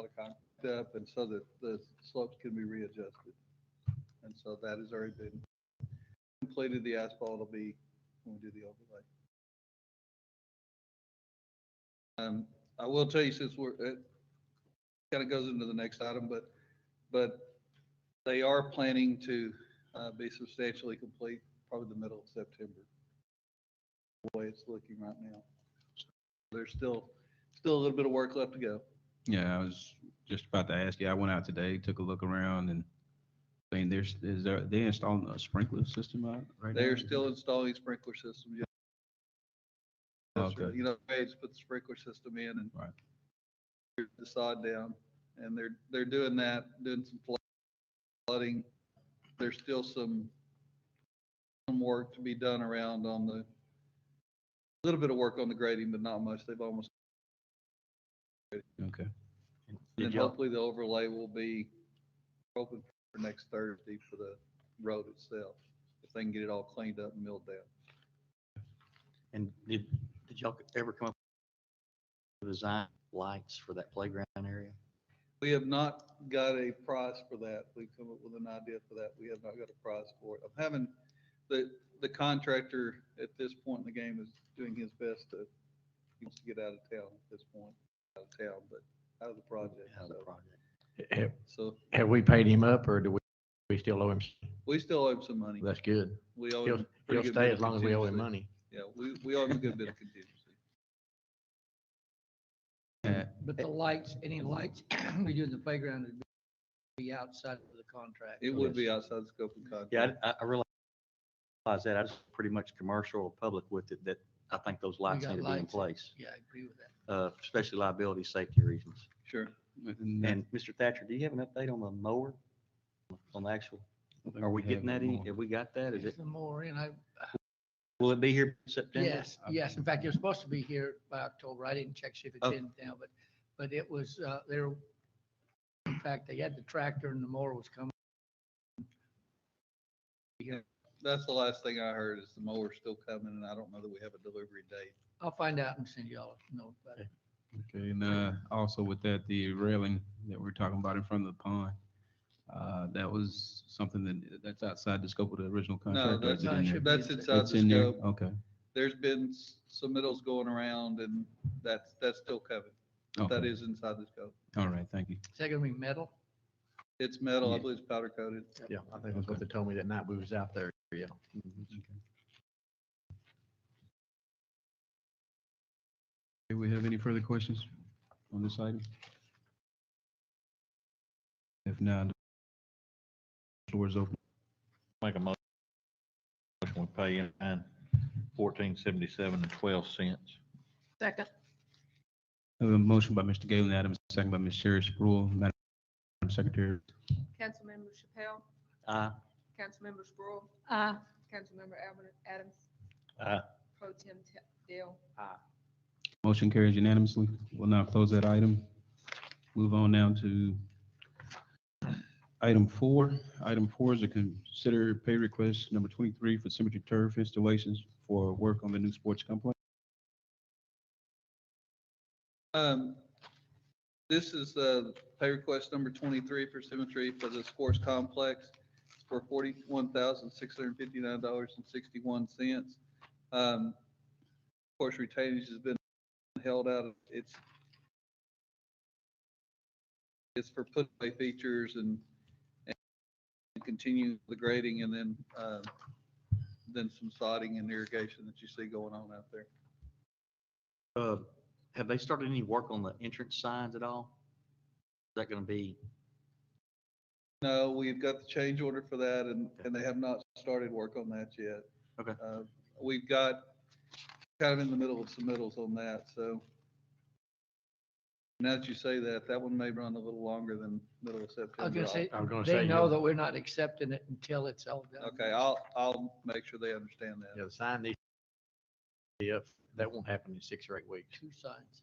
concrete up and so that the slopes can be readjusted. And so that has already been completed. The asphalt will be when we do the overlay. I will tell you, since it kind of goes into the next item, but they are planning to be substantially complete probably the middle of September. The way it's looking right now. There's still a little bit of work left to go. Yeah, I was just about to ask you. I went out today, took a look around, and I mean, they installing a sprinkler system out right now? They're still installing sprinkler systems. Yeah. That's Okay. right. You know, they just put the sprinkler system in and Right. the sod down, and they're doing that, doing some flooding. There's still some work to be done around on the little bit of work on the grading, but not much. They've almost. Okay. And hopefully the overlay will be open for next Thursday for the road itself, if they can get it all cleaned up and milled down. And did y'all ever come up with design lights for that playground area? We have not got a price for that. We've come up with an idea for that. We have not got a price for it. I'm having the contractor at this point in the game is doing his best he wants to get out of town at this point, out of town, but out of the project. Out of the So- project. So Have we paid him up, or do we still owe him? we still owe him some money. That's good. We owe He'll, him. a pretty he'll good stay bit as of long as we owe him contingency. money. Yeah, we owe him a good bit of contingency. But the lights, any lights we do in the playground would be outside of the contract. It would be outside the scope of contract. Yeah, I realize that. I just pretty much commercial or public with it, that I think those lights got need to be in lights. place, Yeah, I agree with that. especially liability, safety reasons. Sure. And Mr. Thatcher, do you have an update on the mower? On the actual, are we getting that in? Have we got that? Is it, It's the more, will it be here in September? yes. In fact, it was supposed to be here by October. I didn't check see if it's Oh. in now, but it was, there. In fact, they had the tractor and the mower was coming. That's the last thing I heard is the mower's still coming, and I don't know that we have a delivery date. I'll find out and send y'all a note about it. Okay, and also with that, the railing that we're talking about in front of the pond, that was something that's outside the scope of the original No, contract. or is that's, it in there? should be that's in inside It's the in there? scope. Okay. There's been submittals going around, and that's still coming. That Okay. is inside the scope. All right, thank you. Is that gonna be metal? It's metal. I Yeah. believe it's powder coated. Yeah, I think that's what they told me that night we was out there. Yeah. Do we have any further questions on this item? If not, the floor is open. Make a motion, we pay in 1477.12. Second. I have a motion by Mr. Galen Adams, second by Ms. Sherri Sproul. Madam Secretary. Councilmember Chappelle, Aye. Councilmember Sproul, Aye. Councilmember Adams, Aye. Pro Tem Dale. Motion carries unanimously. We'll now close that item. Move on now to item 4. Item 4 is a consider pay request number 23 for cemetery turf installations for work on the new sports complex. This is pay request number 23 for cemetery for the sports complex. It's for $41,659.61. Of course, retainage has been held out of it's for put away features and continue the grading, and then some sodding and irrigation that you see going on out there. Have they started any work on the entrance signs at all? Is that gonna be, No, we've got the change order for that, and they have not started work on that yet. Okay. We've got kind of in the middle of submittals on that, so now that you say that, that one may run a little longer than middle of I was September. gonna say, I was gonna they say, know you'll- that we're not accepting it until it's all done. Okay, I'll make sure they understand Yeah, that. the sign needs to be up. That won't happen in 6 or 8 weeks. 2 signs.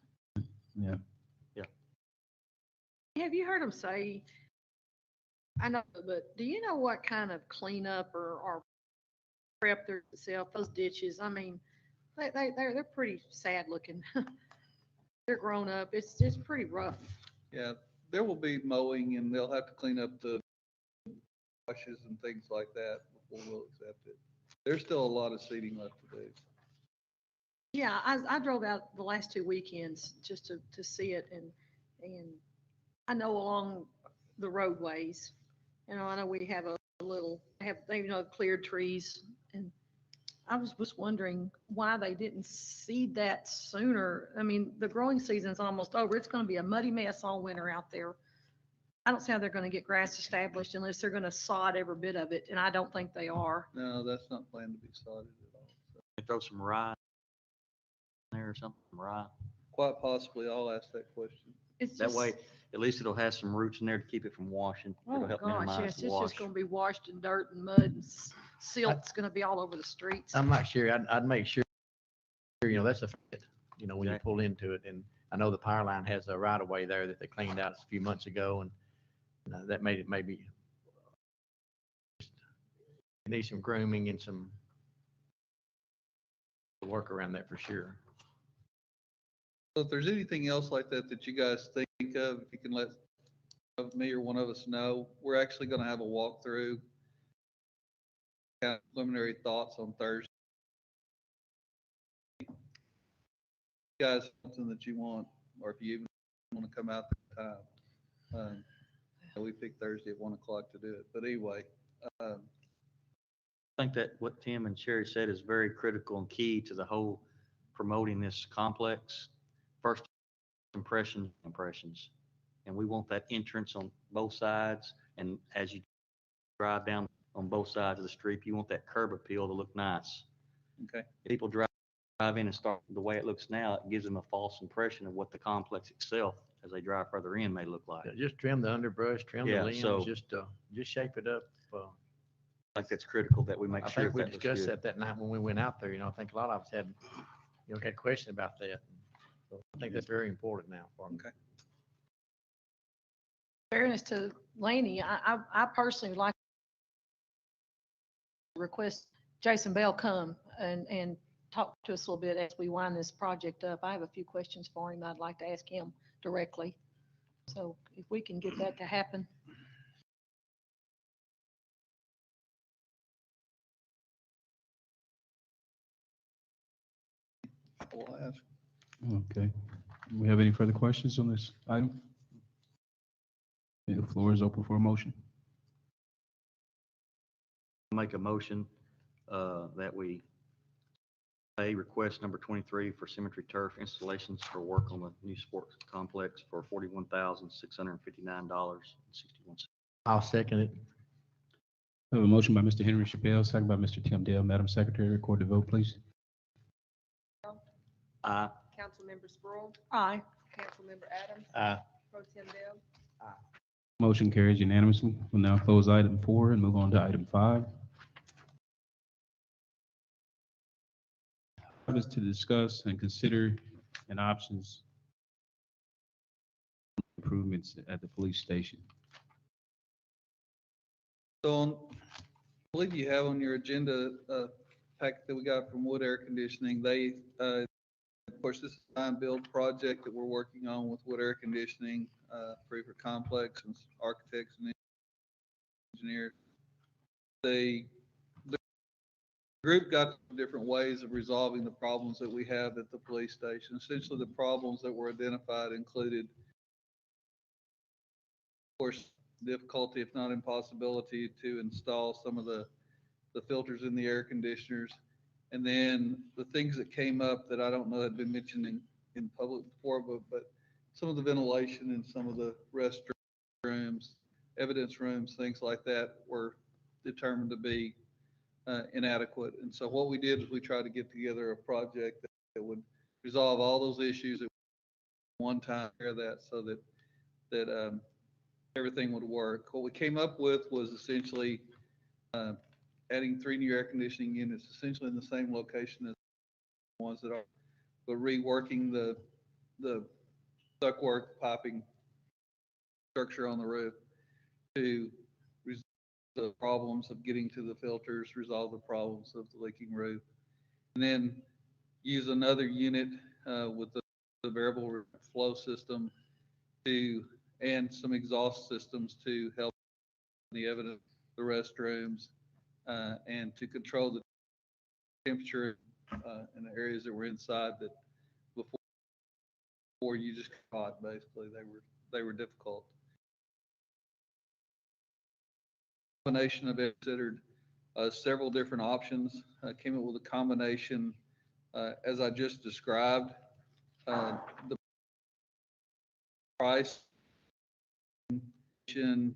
Yeah. Have you heard them say, I know, but do you know what kind of cleanup or prep themselves, those ditches? I mean, they're pretty sad looking. They're grown up. It's pretty rough. Yeah, there will be mowing and they'll have to clean up the washes and things like that before we'll accept it. There's still a lot of seeding left to do. Yeah, I drove out the last 2 weekends just to see it and I know along the roadways, I know we have a little, cleared trees and I was wondering why they didn't seed that sooner. I mean, the growing season's almost over. It's going to be a muddy mess all winter out there. I don't see how they're going to get grass established unless they're going to sod every bit of it, and I don't think they are. No, that's not planned to be sodded at all. So Throw some rye in there or something, rye. quite possibly, I'll ask that question. It's That just, way, at least it'll have some roots in there to keep it from washing. oh It'll help gosh, minimize yes, the it's wash. just going to be washed in dirt and mud and silt's going to be all over the streets. I'm not sure. I'd make sure, that's a fit, when you Exactly. pull into it. And I know the power line has a right of way there that they cleaned out a few months ago and that made it maybe need some grooming and some work around that for sure. So if there's anything else like that that you guys think of, if you can let me or one of us know, we're actually going to have a walkthrough, kind of preliminary thoughts on Thursday. Guys, something that you want, or if you even want to come out the time. We picked Thursday at 1 o'clock to do it, but anyway, I think that what Tim and Sherry said is very critical and key to the whole promoting this complex. First impressions. And we want that entrance on both sides. And as you drive down on both sides of the street, you want that curb appeal to look nice. okay. If people drive in and start the way it looks now, it gives them a false impression of what the complex itself, as they drive further in, may look like. Yeah, just trim the underbrush, trim the Yeah, limbs, so- just shape it up. I think that's critical that we make I sure think we that looks discussed good. that night when we went out there. I think a lot of us had questions about that. So I think that's very important now for them. Okay. Fairness to Laney, I personally would like to request Jason Bell come and talk to us a little bit as we wind this project up. I have a few questions for him I'd like to ask him directly. So if we can get that to happen. I'll ask. Okay. Do we have any further questions on this item? Okay, the floor is open for a motion. Make a motion that we pay request number 23 for cemetery turf installations for work on the new sports complex for $41,659.61. I'll second it. I have a motion by Mr. Henry Chappelle, second by Mr. Tim Dale. Madam Secretary, record the vote, please. Aye. Councilmember Sproul, Aye. Councilmember Adams, Aye. Pro Tem Dale, Motion carries unanimously. We'll now close item 4 and move on to item 5. Is to discuss and consider an options improvements at the police station. So I believe you have on your agenda packet that we got from Wood Air Conditioning. They, of course, this is a design build project that we're working on with Wood Air Conditioning, Freever Complex and architects and engineers. The group got different ways of resolving the problems that we have at the police station. Essentially, the problems that were identified included, of course, difficulty, if not impossibility, to install some of the filters in the air conditioners. And then the things that came up that I don't know had been mentioned in public before, but some of the ventilation in some of the restrooms, evidence rooms, things like that were determined to be inadequate. And so what we did is we tried to get together a project that would resolve all those issues at one time, so that everything would work. What we came up with was essentially adding 3 new air conditioning units, essentially in the same location as the ones that are, but reworking the ductwork piping structure on the roof to resolve the problems of getting to the filters, resolve the problems of the leaking roof, and then use another unit with the variable flow system to and some exhaust systems to help the evidence, the restrooms, and to control the temperature in the areas that were inside that before you just got hot, basically. They were difficult. Combination of it considered several different options, came up with a combination, as I just described. The price in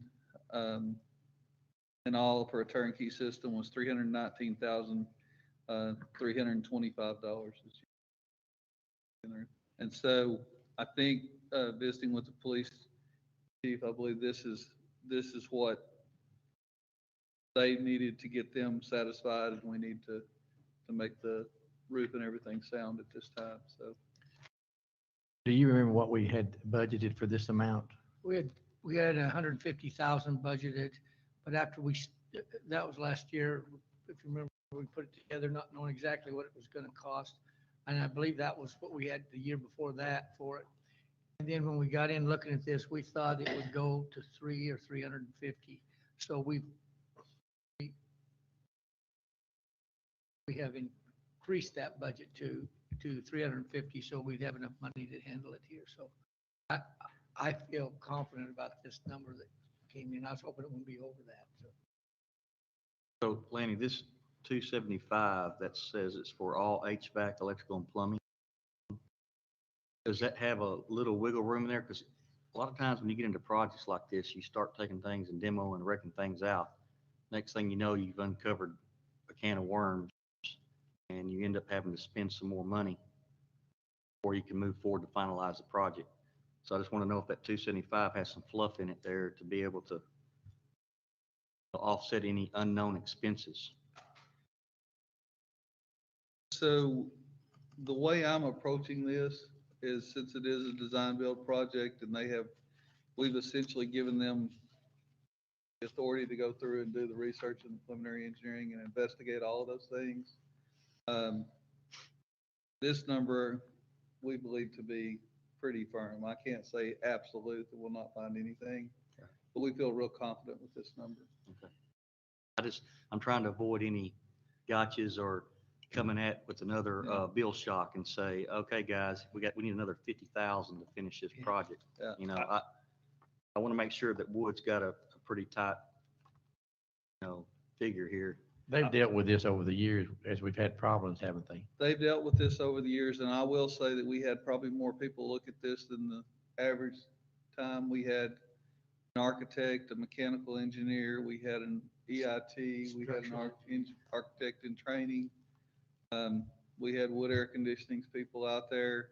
all for a turnkey system was $319,325 this year. And so I think, visiting with the police chief, I believe this is what they needed to get them satisfied, and we need to make the roof and everything sound at this time, so. Do you remember what we had budgeted for this amount? We had 150,000 budgeted, but after that was last year, if you remember, we put it together not knowing exactly what it was gonna cost. And I believe that was what we had the year before that for it. And then when we got in looking at this, we thought it would go to 350. So we have increased that budget to 350, so we'd have enough money to handle it here. So I feel confident about this number that came in. I was hoping it wouldn't be over that. So Lanny, this 275 that says it's for all HVAC, electrical and plumbing, does that have a little wiggle room in there? Because a lot of times when you get into projects like this, you start taking things and demo and wrecking things out. Next thing you know, you've uncovered a can of worms and you end up having to spend some more money before you can move forward to finalize the project. So I just want to know if that 275 has some fluff in it there to be able to offset any unknown expenses. So the way I'm approaching this is, since it is a design build project and we've essentially given them the authority to go through and do the research and preliminary engineering and investigate all of those things. This number we believe to be pretty firm. I can't say absolute that we'll not find anything, but we feel real confident with this number. Okay. I'm trying to avoid any gotchas or coming at with another bill shock and say, okay, guys, we need another 50,000 to finish this project. Yeah. You know, I want to make sure that Wood's got a pretty tight, figure here. They've dealt with this over the years as we've had problems, haven't they? They've dealt with this over the years, and I will say that we had probably more people look at this than the average time. We had an architect, a mechanical engineer, we had an EIT, we had an architect in training. We had wood air conditioning people out there.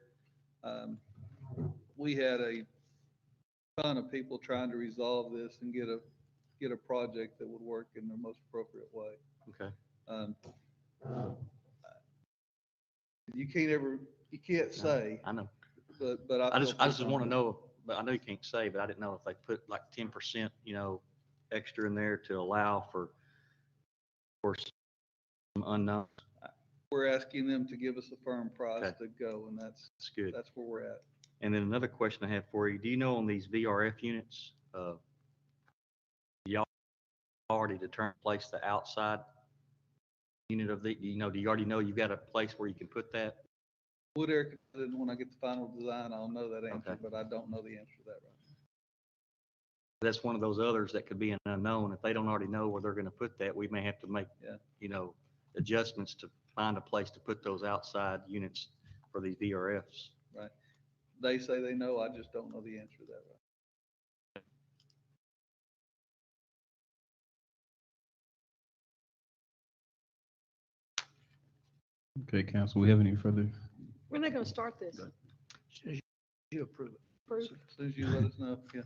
We had a ton of people trying to resolve this and get a project that would work in the most appropriate way. Okay. You can't say, I know. but I feel just pretty want to confident. know, but I know you can't say, but I didn't know if they put like 10%, extra in there to allow for some unknown. We're asking them to give us a firm price Okay. to go, and That's good. that's where we're at. And then another question I have for you, do you know on these VRF units, y'all already determined place the outside unit of the, do you already know you've got a place where you can put that? Wood air, when I get the final design, I'll know that answer, Okay. but I don't know the answer to that right now. That's one of those others that could be an unknown. If they don't already know where they're going to put that, we may have to make, Yeah. Adjustments to find a place to put those outside units for these VRFs. They say they know, I just don't know the answer to that right. Okay, council, we have any further? When are they gonna start this? As soon as you approve it. Proof? As soon as you let us know, yeah.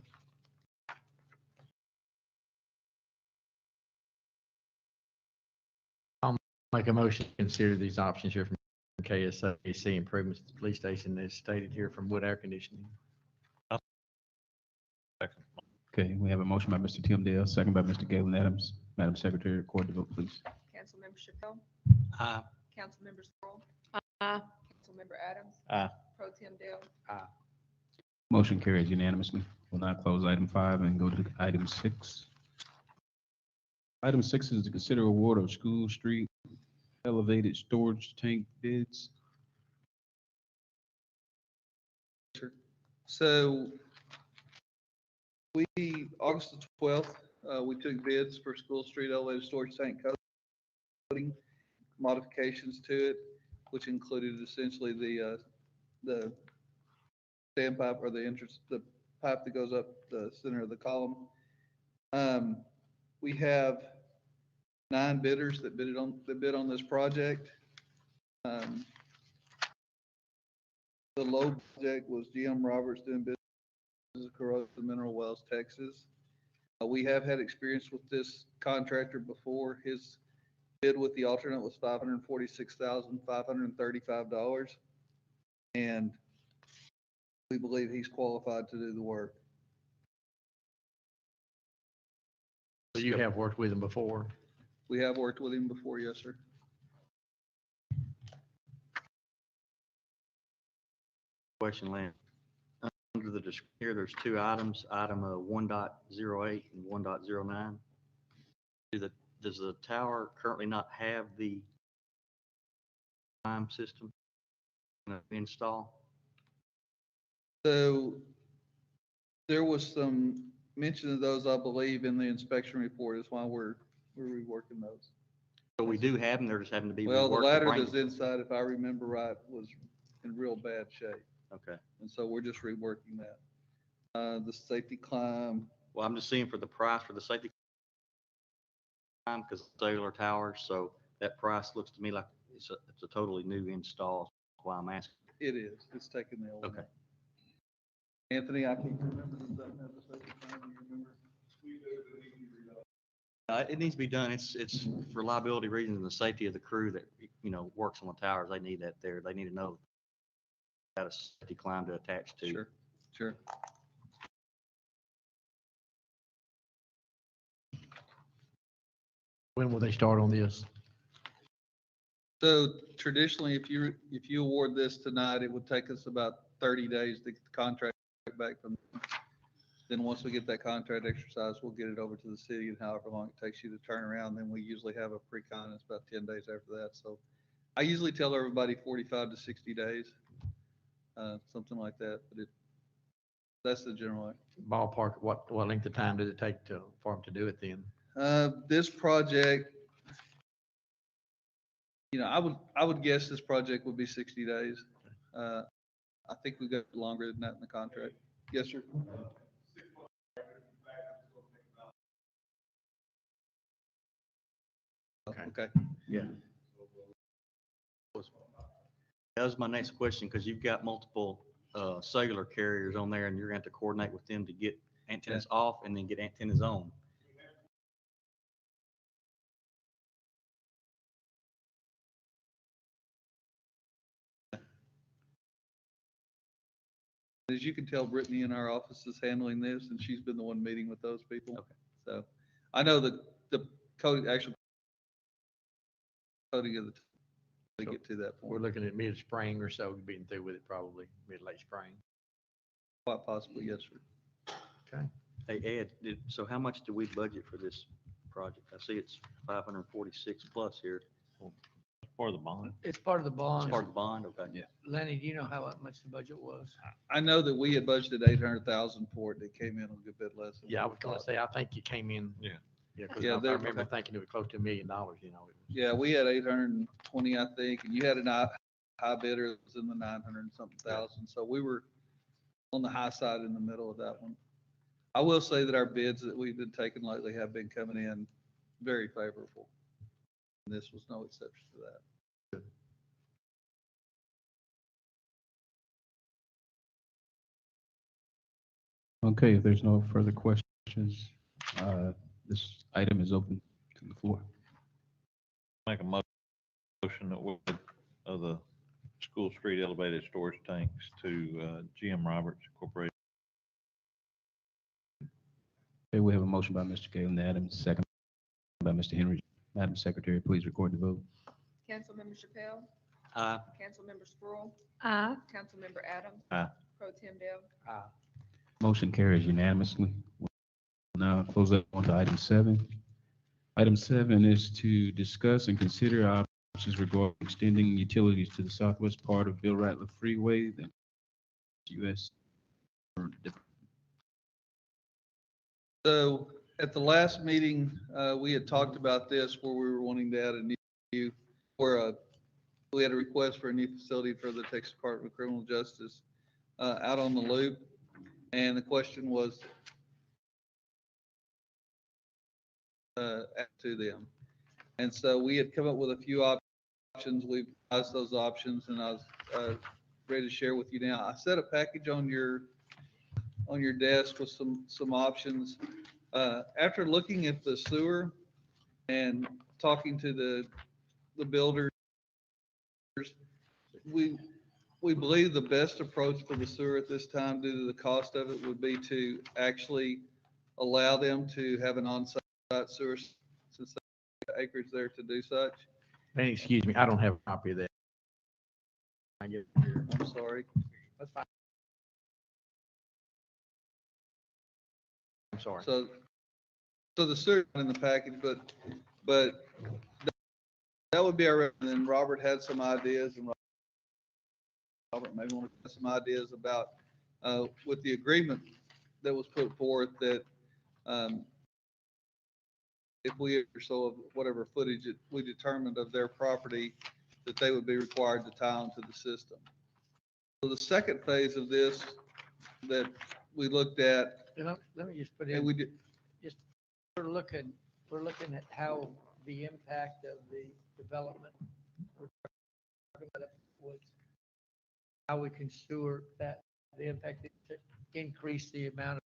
Make a motion to consider these options here from KSAC improvements to the police station as stated here from Wood Air Conditioning. Okay, we have a motion by Mr. Timdale, second by Mr. Galen Adams. Madam Secretary, record the vote, please. Councilmember Chappelle. Aye. Councilmember Sproul. Aye. Councilmember Adams. Aye. Pro Tem Dale. Aye. Motion carries unanimously. We'll now close item 5 and go to item 6. Item 6 is to consider award of School Street elevated storage tank bids. So August the 12th, we took bids for School Street elevated storage tank coating, modifications to it, which included essentially the standpipe or the entrance, the pipe that goes up the center of the column. We have 9 bidders that bid on this project. The low project was GM Roberts doing business in Corona Mineral Wells, Texas. We have had experience with this contractor before. His bid with the alternate was $546,535. And we believe he's qualified to do the work. So you have worked with them before? We have worked with him before, yes, sir. Question, Lynn. Under the, here, there's 2 items, item 1.08 and 1.09. Does the tower currently not have the time system install? So there was some mention of those, I believe, in the inspection report. Is why we're reworking those. So we do have them, they're just having to be Well, the reworked to ladder bring that's inside, if I remember right, was in real bad shape. Okay. And so we're just reworking that. The safety climb, Well, I'm just seeing for the price for the safety time, because cellular towers, so that price looks to me like it's a totally new install. That's why I'm asking. it is. It's taking the old one. Okay. Anthony, I can't remember. Does that have the safety climb? Do you remember? It needs to be done. It's for liability reasons and the safety of the crew that, works on the towers. They need that there. They need to know that a safety climb to attach to. Sure, sure. When will they start on this? So traditionally, if you award this tonight, it would take us about 30 days to get the contract back from. Then once we get that contract exercise, we'll get it over to the city, and however long it takes you to turn around, then we usually have a pre-con. It's about 10 days after that. So I usually tell everybody 45 to 60 days, something like that. But that's the general. Ballpark, what length of time does it take for them to do it then? This project, I would guess this project would be 60 days. I think we got longer than that in the contract. Yes, sir. Okay. Yeah. That was my next question, because you've got multiple cellular carriers on there, and you're going to have to coordinate with them to get antennas off and then get antennas on. As you can tell, Brittany in our office is handling this, and she's been the one meeting with those people. Okay. So I know the code, actual coding of to get to that We're point, looking at mid-spring or so, being through with it probably, mid-late spring. quite possibly, yes, sir. Okay. Hey, Ed, so how much do we budget for this project? I see it's 546 plus here. For the bond. It's part of the It's bond. part of the bond, okay? Yeah. Lenny, do you know how much the budget was? I know that we had budgeted 800,000 for it. It came in a good bit less. Than Yeah, I we was gonna thought. say, I think you came in. Yeah. Yeah, because Yeah, I they're- remember thinking it was close to $1 million, Yeah, we had 820, I think, and you had an high bidder that was in the 900 and something thousand. So we were on the high side in the middle of that one. I will say that our bids that we've been taking lately have been coming in very favorable. And this was no exception to that. Okay, if there's no further questions, this item is open to the floor. Make a motion that we, of the School Street elevated storage tanks to GM Roberts Incorporated. Okay, we have a motion by Mr. Galen Adams, second by Mr. Henry. Madam Secretary, please record the vote. Councilmember Chappelle, Aye. Councilmember Sproul, Aye. Councilmember Adams, Aye. Pro Tem Dale. Motion carries unanimously. We'll now close up on to item 7. Item 7 is to discuss and consider options regarding extending utilities to the southwest part of Bill Ratliff Freeway, the US. So at the last meeting, we had talked about this where we were wanting to add a new, we had a request for a new facility for the Texas Department of Criminal Justice out on the loop. And the question was to them. And so we had come up with a few options. We've passed those options and I was ready to share with you now. I set a package on your desk with some options. After looking at the sewer and talking to the builders, we believe the best approach for the sewer at this time, due to the cost of it, would be to actually allow them to have an on-site sewer since they have acreage there to do such. Hey, excuse me, I don't have a copy of that. I get it here. I'm sorry. That's fine. I'm sorry. So the sewer in the package, but that would be our, and then Robert had some ideas, and Robert may want to have some ideas about, with the agreement that was put forth, that if we, or so of whatever footage that we determined of their property, that they would be required to tie onto the system. So the second phase of this that we looked at, Let me just put and in, we did, we're looking at how the impact of the development, we're talking about was how we can sewer that, the impact to increase the amount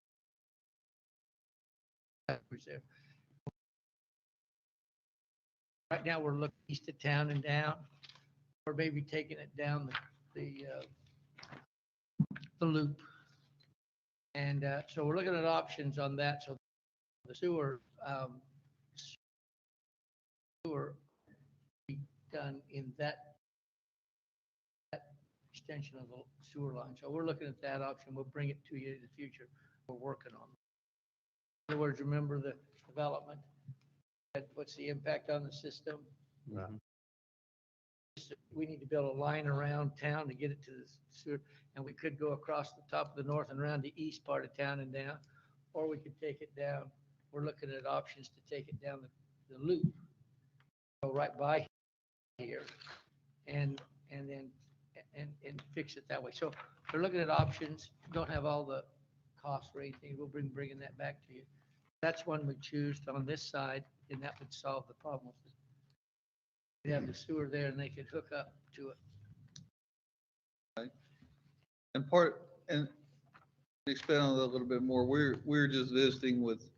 of reserve. Right now, we're looking east of town and down, or maybe taking it down the loop. And so we're looking at options on that. So the sewer be done in that extension of the sewer line. So we're looking at that option. We'll bring it to you in the future. We're working on it. In other words, remember the development. What's the impact on the system? Right. We need to build a line around town to get it to the sewer, and we could go across the top of the north and around the east part of town and down, or we could take it down. We're looking at options to take it down the loop, go right by here, and then fix it that way. So we're looking at options. Don't have all the costs or anything. We'll bringing that back to you. That's one we choose on this side, and that would solve the problem. They have the sewer there, and they could hook up to it. and expand on that a little bit more. We're just visiting with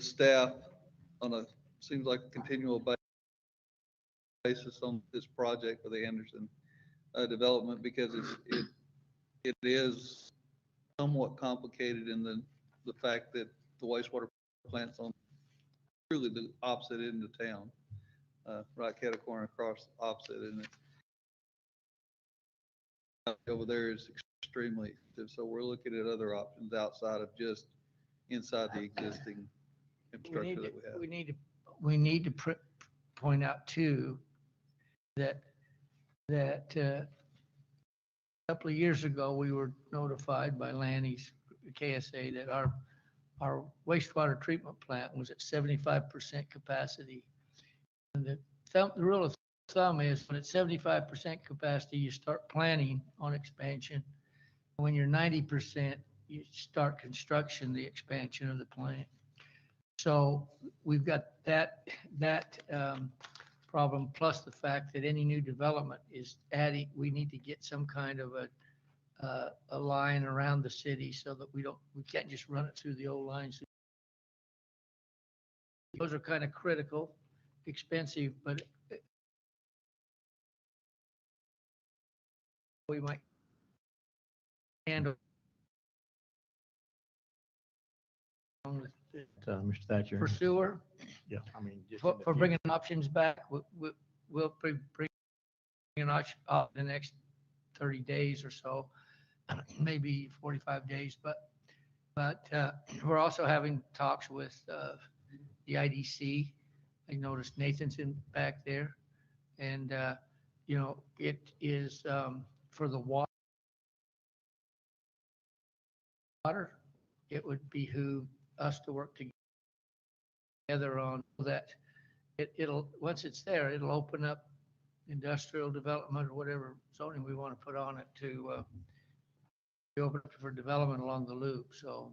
staff on a, seems like a continual basis on this project for the Anderson development, because it is somewhat complicated in the fact that the wastewater plant's on truly the opposite end of town, right catty corner across opposite, and over there is extremely expensive. So we're looking at other options outside of just inside the existing infrastructure that we have. We need to point out too, that a couple of years ago, we were notified by Lanny's KSA that our wastewater treatment plant was at 75% capacity. And the rule of thumb is when it's 75% capacity, you start planning on expansion. When you're 90%, you start construction, the expansion of the plant. So we've got that problem, plus the fact that any new development is adding, we need to get some kind of a line around the city so that we can't just run it through the old lines. Those are kind of critical, expensive, but we might handle. Mr. Thatcher. For sewer, Yeah, I mean, just for in the future. bringing options back, we'll bring an option up the next 30 days or so. maybe 45 days, but we're also having talks with the IDC. I noticed Nathan's in back there. And, it is for the water, it would behoove us to work together on that. It'll, once it's there, it'll open up industrial development or whatever zoning we want to put on it to be open up for development along the loop. So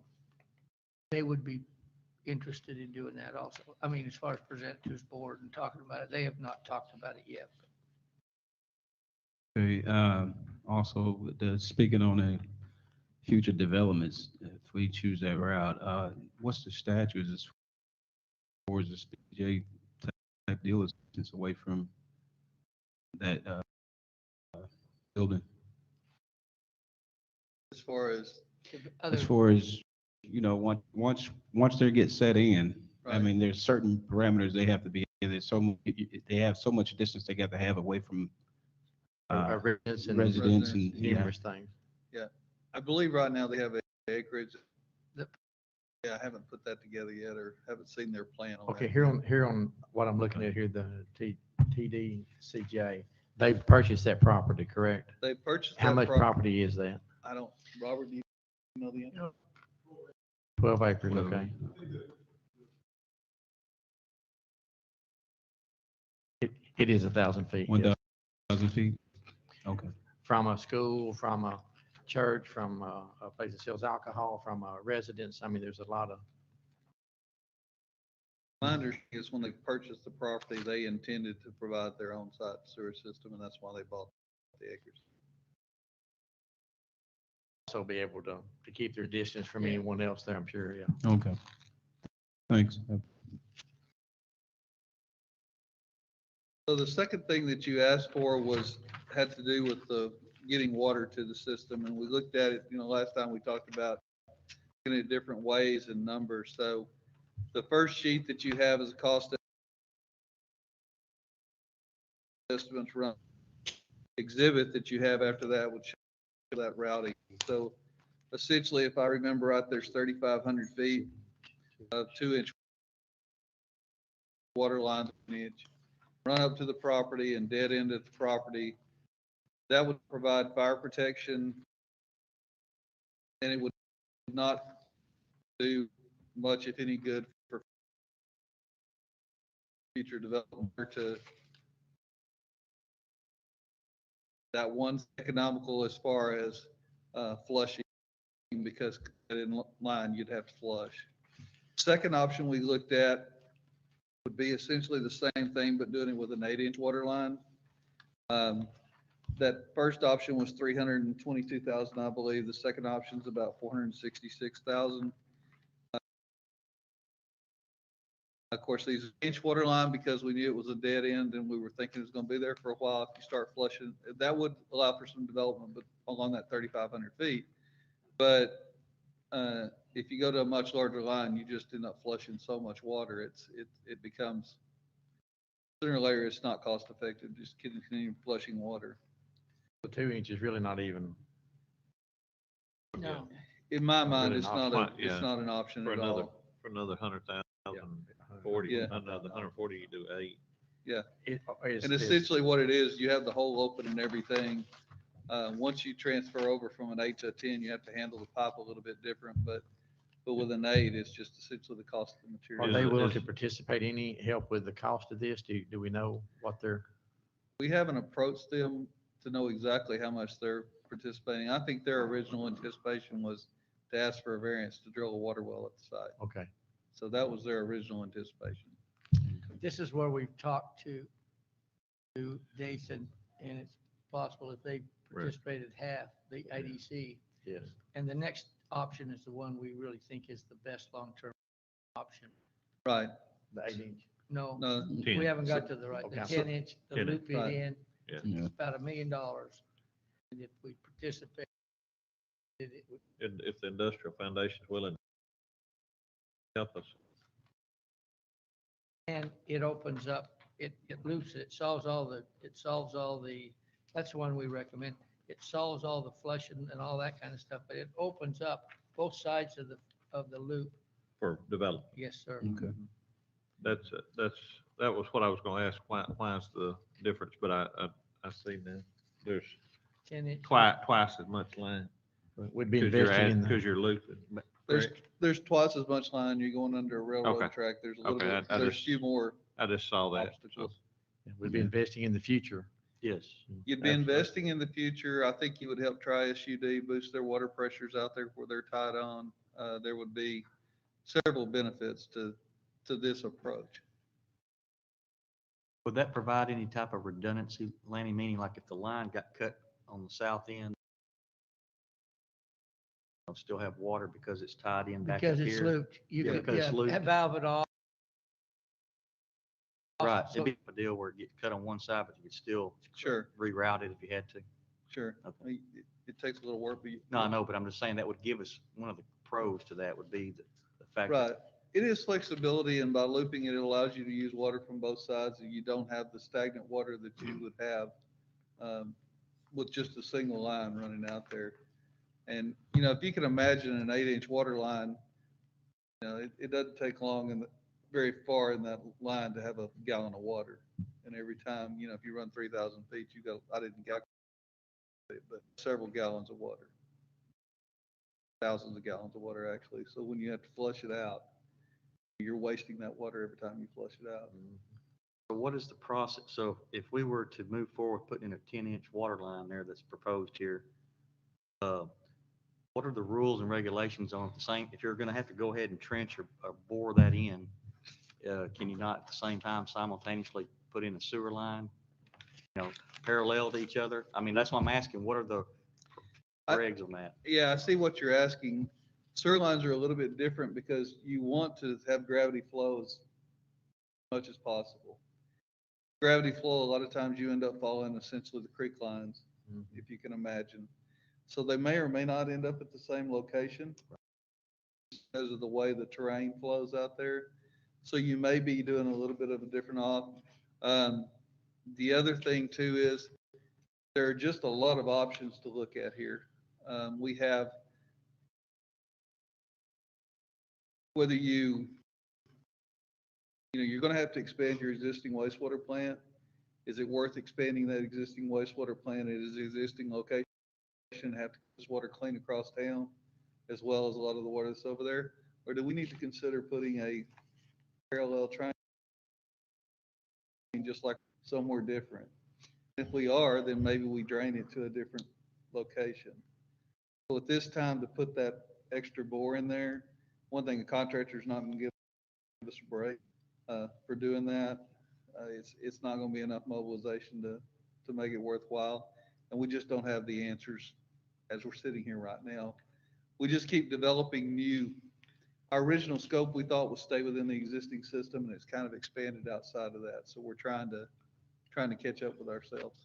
they would be interested in doing that also. I mean, as far as presenting to his board and talking about it, they have not talked about it yet. Okay, also, speaking on the future developments, if we choose that route, what's the statute as far as this BJ type deal is since away from that building? As far as, Other, As far as, once they get set in, I Right. mean, there's certain parameters they have to be, they have so much distance they got to have away from Residents and residents and, numerous things. I believe right now they have acreage. Yep. Yeah, I haven't put that together yet or haven't seen their plan on that. Okay, here on what I'm looking at here, the TDCJ, they purchased that property, correct? They purchased How that much property. property is that? I don't, Robert, do you know the answer? 12 acres, Well, okay. It is 1,000 feet. yes. 1,000 feet? Okay. From a school, from a church, from a place that sells alcohol, from a residence. I mean, there's a lot of, My understanding is when they purchased the property, they intended to provide their own site sewer system, and that's why they bought the acres. also be able to keep their distance from anyone else there, I'm sure, yeah. Okay. Thanks. So the second thing that you asked for had to do with the getting water to the system, and we looked at it, last time we talked about looking at different ways and numbers. So the first sheet that you have is a cost estimates run. Exhibit that you have after that would show that routing. So essentially, if I remember right, there's 3,500 feet of 2-inch water lines, an inch, run up to the property and dead end at the property. That would provide fire protection, and it would not do much, if any, good for future development to that one's economical as far as flushing, because in line, you'd have to flush. Second option we looked at would be essentially the same thing, but doing it with an 8-inch water line. That first option was 322,000, I believe. The second option is about 466,000. Of course, these inch water line, because we knew it was a dead end and we were thinking it was going to be there for a while. If you start flushing, that would allow for some development, but along that 3,500 feet. But if you go to a much larger line, you just end up flushing so much water. It becomes, sooner or later, it's not cost effective, just continue flushing water. The 2 inch is really not even, no, In my mind, really it's an not option. it's Yeah. not an option For at another, all. for another 100,000, 40, Yeah. another 140, you do 8. it's, And essentially what it is, you have the hole open and everything. Once you transfer over from an 8 to a 10, you have to handle the pipe a little bit different, but with an 8, it's just essentially the cost of the are material. they Is it- willing to is- participate? Any help with the cost of this? Do we know what they're? We haven't approached them to know exactly how much they're participating. I think their original anticipation was to ask for a variance to drill a water well at the site. Okay. So that was their original anticipation. this is where we've talked to Dathan, and it's possible if they participated half the IDC. Yes. And the next option is the one we really think is the best long-term option. Right. The 8 inch. No, No, we 10. haven't got to the right, the Okay. 10-inch, the 10 loop it right. in, Yeah. Yeah. it's about $1 million. And if we participate, it would, If the industrial foundation is willing to help us. and it opens up, it loops it, solves all the, that's the one we recommend. it solves all the flushing and all that kind of stuff, but it opens up both sides of the loop. For development. Yes, sir. Okay. That was what I was gonna ask, why is the difference, but I see now, there's 10-inch. twice as much line. We'd be Because you're investing in the. Because you're looping. There's twice as much line. You're going under a railroad Okay. track. There's a little Okay, bit, I there's a just- few more I just saw that. obstacles. We'd be investing in the future. Yes. You'd be Absolutely. investing in the future. I think you would help Tri-SUD boost their water pressures out there where they're tied on. There would be several benefits to this approach. Would that provide any type of redundancy, Lanny, meaning like if the line got cut on the south end, they'll still have water because it's tied in back up Because it's here? looped. You Yeah, could, because it's yeah, looped. valve it off. Right, So- it'd be a deal where it get cut on one side, but you could still Sure, reroute it if you had to. sure. I Okay. mean, it takes a little work, but. No, I know, but I'm just saying that would give us, one of the pros to that would be the fact Right. that, It is flexibility, and by looping it, it allows you to use water from both sides, and you don't have the stagnant water that you would have with just a single line running out there. And, if you can imagine an 8-inch water line, it doesn't take long and very far in that line to have a gallon of water. And every time, if you run 3,000 feet, I didn't calculate it, but several gallons of water. Thousands of gallons of water, actually. So when you have to flush it out, you're wasting that water every time you flush it out. so what is the process? So if we were to move forward, putting in a 10-inch water line there that's proposed here, what are the rules and regulations on the same, if you're gonna have to go ahead and trench or bore that in, can you not at the same time simultaneously put in a sewer line, parallel to each other? I mean, that's why I'm asking, what are the regs on that? Yeah, I see what you're asking. Sewer lines are a little bit different because you want to have gravity flow as much as possible. Gravity flow, a lot of times you end up following essentially the creek lines, if you can imagine. So they may or may not end up at the same location because of the way the terrain flows out there. So you may be doing a little bit of a different off. The other thing too is there are just a lot of options to look at here. We have, whether you're going to have to expand your existing wastewater plant. Is it worth expanding that existing wastewater plant at its existing location? Have to use water clean across town, as well as a lot of the water that's over there? Or do we need to consider putting a parallel train just like somewhere different? If we are, then maybe we drain it to a different location. So at this time, to put that extra bore in there, one thing, a contractor's not gonna give us a break for doing that. It's not gonna be enough mobilization to make it worthwhile. And we just don't have the answers as we're sitting here right now. We just keep developing new. Our original scope, we thought, would stay within the existing system, and it's kind of expanded outside of that. So we're trying to catch up with ourselves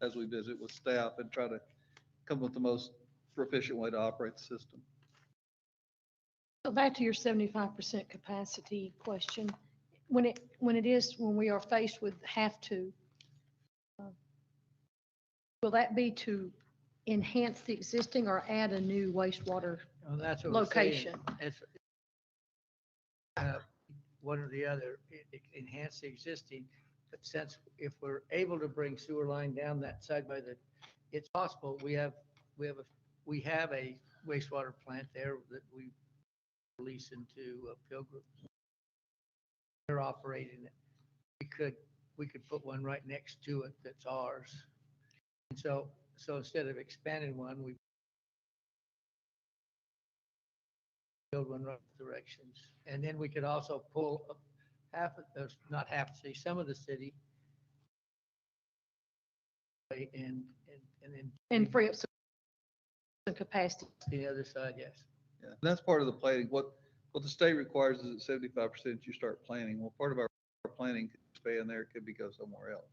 as we visit with staff and try to come up with the most proficient way to operate the system. So back to your 75% capacity question, when we are faced with have to, will that be to enhance the existing or add a new wastewater? Oh, that's what we're saying. Location. It's one or the other, enhance the existing. But since if we're able to bring sewer line down that side by it's possible. We have a wastewater plant there that we lease into Pilgrim. They're operating it. We could put one right next to it that's ours. And so instead of expanding one, we build one right directions. And then we could also pull up some of the city and then And free up some capacity. the other side, yes. Yeah, that's part of the planning. What the state requires is at 75% you start planning. Well, part of our planning could expand there, could be go somewhere else.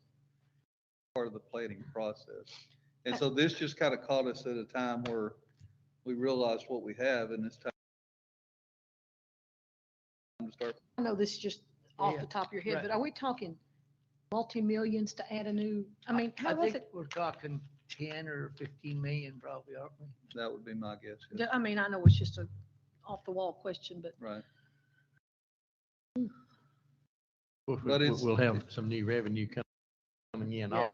Part of the planning process. And so this just kind of caught us at a time where we realized what we have, and it's time to start. I know this is just off Yeah, the top of your head, right. but are we talking multi-millions to add a new, I mean, I how was think it? we're talking 10 or 15 million probably, aren't we? That would be my guess. yes. I mean, I know it's just a off-the-wall question, but Right. We'll, it's- we'll have some new revenue coming in. Yeah.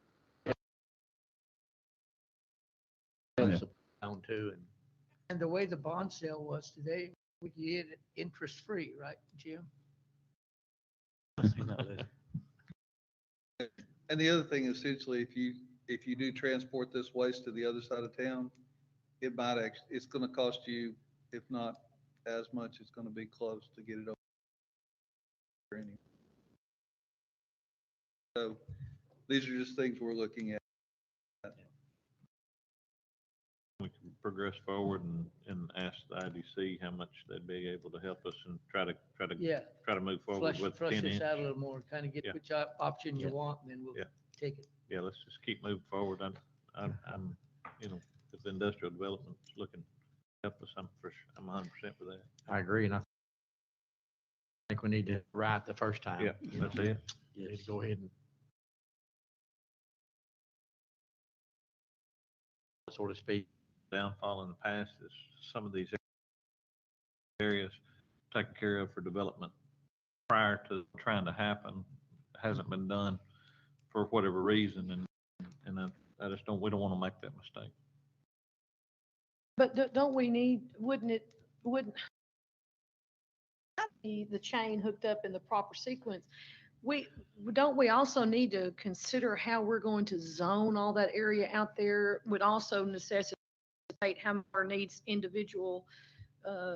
Yeah. On too, and And the way the bond sale was today, we could get it interest-free, right, Jim? And the other thing, essentially, if you do transport this waste to the other side of town, it might actually, it's gonna cost you, if not as much, it's gonna be close to get it over. Anyway. So these are just things we're looking at. We can progress forward and ask the IDC how much they'd be able to help us and try to Yeah. move forward with Flush 10 this inch. out a little more, kind of get Yeah. which option you Yeah. want, and then we'll Yeah. take it. Yeah, let's just keep moving forward. I'm, you know, if the industrial development's looking to help us, I'm 100% for that. I agree, and I think we need to write the first time. Yeah, you that's know. it. You need to go ahead and so to speak. Downfall in the past is some of these areas taken care of for development prior to trying to happen hasn't been done for whatever reason, and I just we don't want to make that mistake. But don't we need, wouldn't the chain hooked up in the proper sequence? Don't we also need to consider how we're going to zone all that area out there would also necessitate how much our needs individual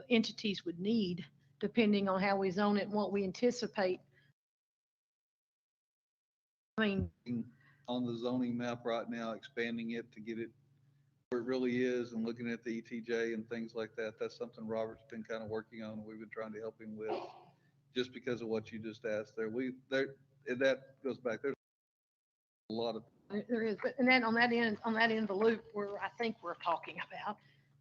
entities would need, depending on how we zone it and what we anticipate. I mean, On the zoning map right now, expanding it to get it where it really is and looking at the ETJ and things like that. That's something Robert's been kind of working on, and we've been trying to help him with, just because of what you just asked there. And that goes back, there's a lot of, there is, but, and then on that end of the loop where I think we're talking about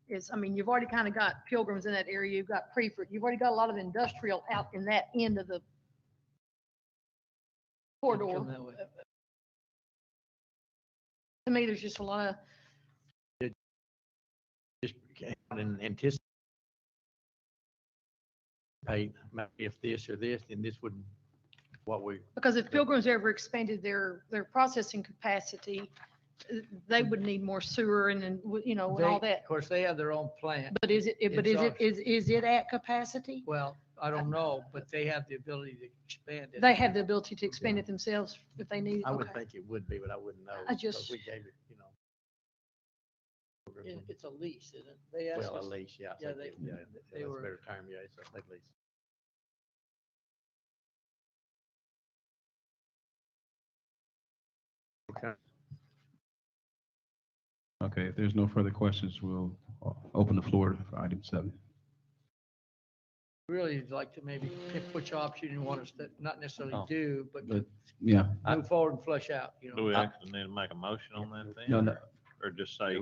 is, I mean, you've already kind of got Pilgrims in that area, you've got Preferred, you've already got a lot of industrial out in that end of the corridor. Come that way. To me, there's just a lot of, Just and anticipate maybe if this or this, then this would what we. because if Pilgrims ever expanded their processing capacity, they would need more sewer and then, you know, and all They- that. Of course, they have their own plant. But is it, It's is it at capacity? Well, I don't know, but they have the ability to expand it. They have the ability to expand it themselves if they need it. I would Okay. think it would be, but I wouldn't know. I because just- We gave it, you know. It's a lease, isn't it? They asked Well, us- at least, yeah. I Yeah, think they- yeah, they that's a were- better term, yeah, it's a big lease. Okay. Okay, if there's no further questions, we'll open the floor for item 7. Really like to maybe pick which option you want us to not necessarily Oh. do, but But, yeah, move forward and flush out, you Do know. we actually need to make a motion on that then? no, no, Or just say,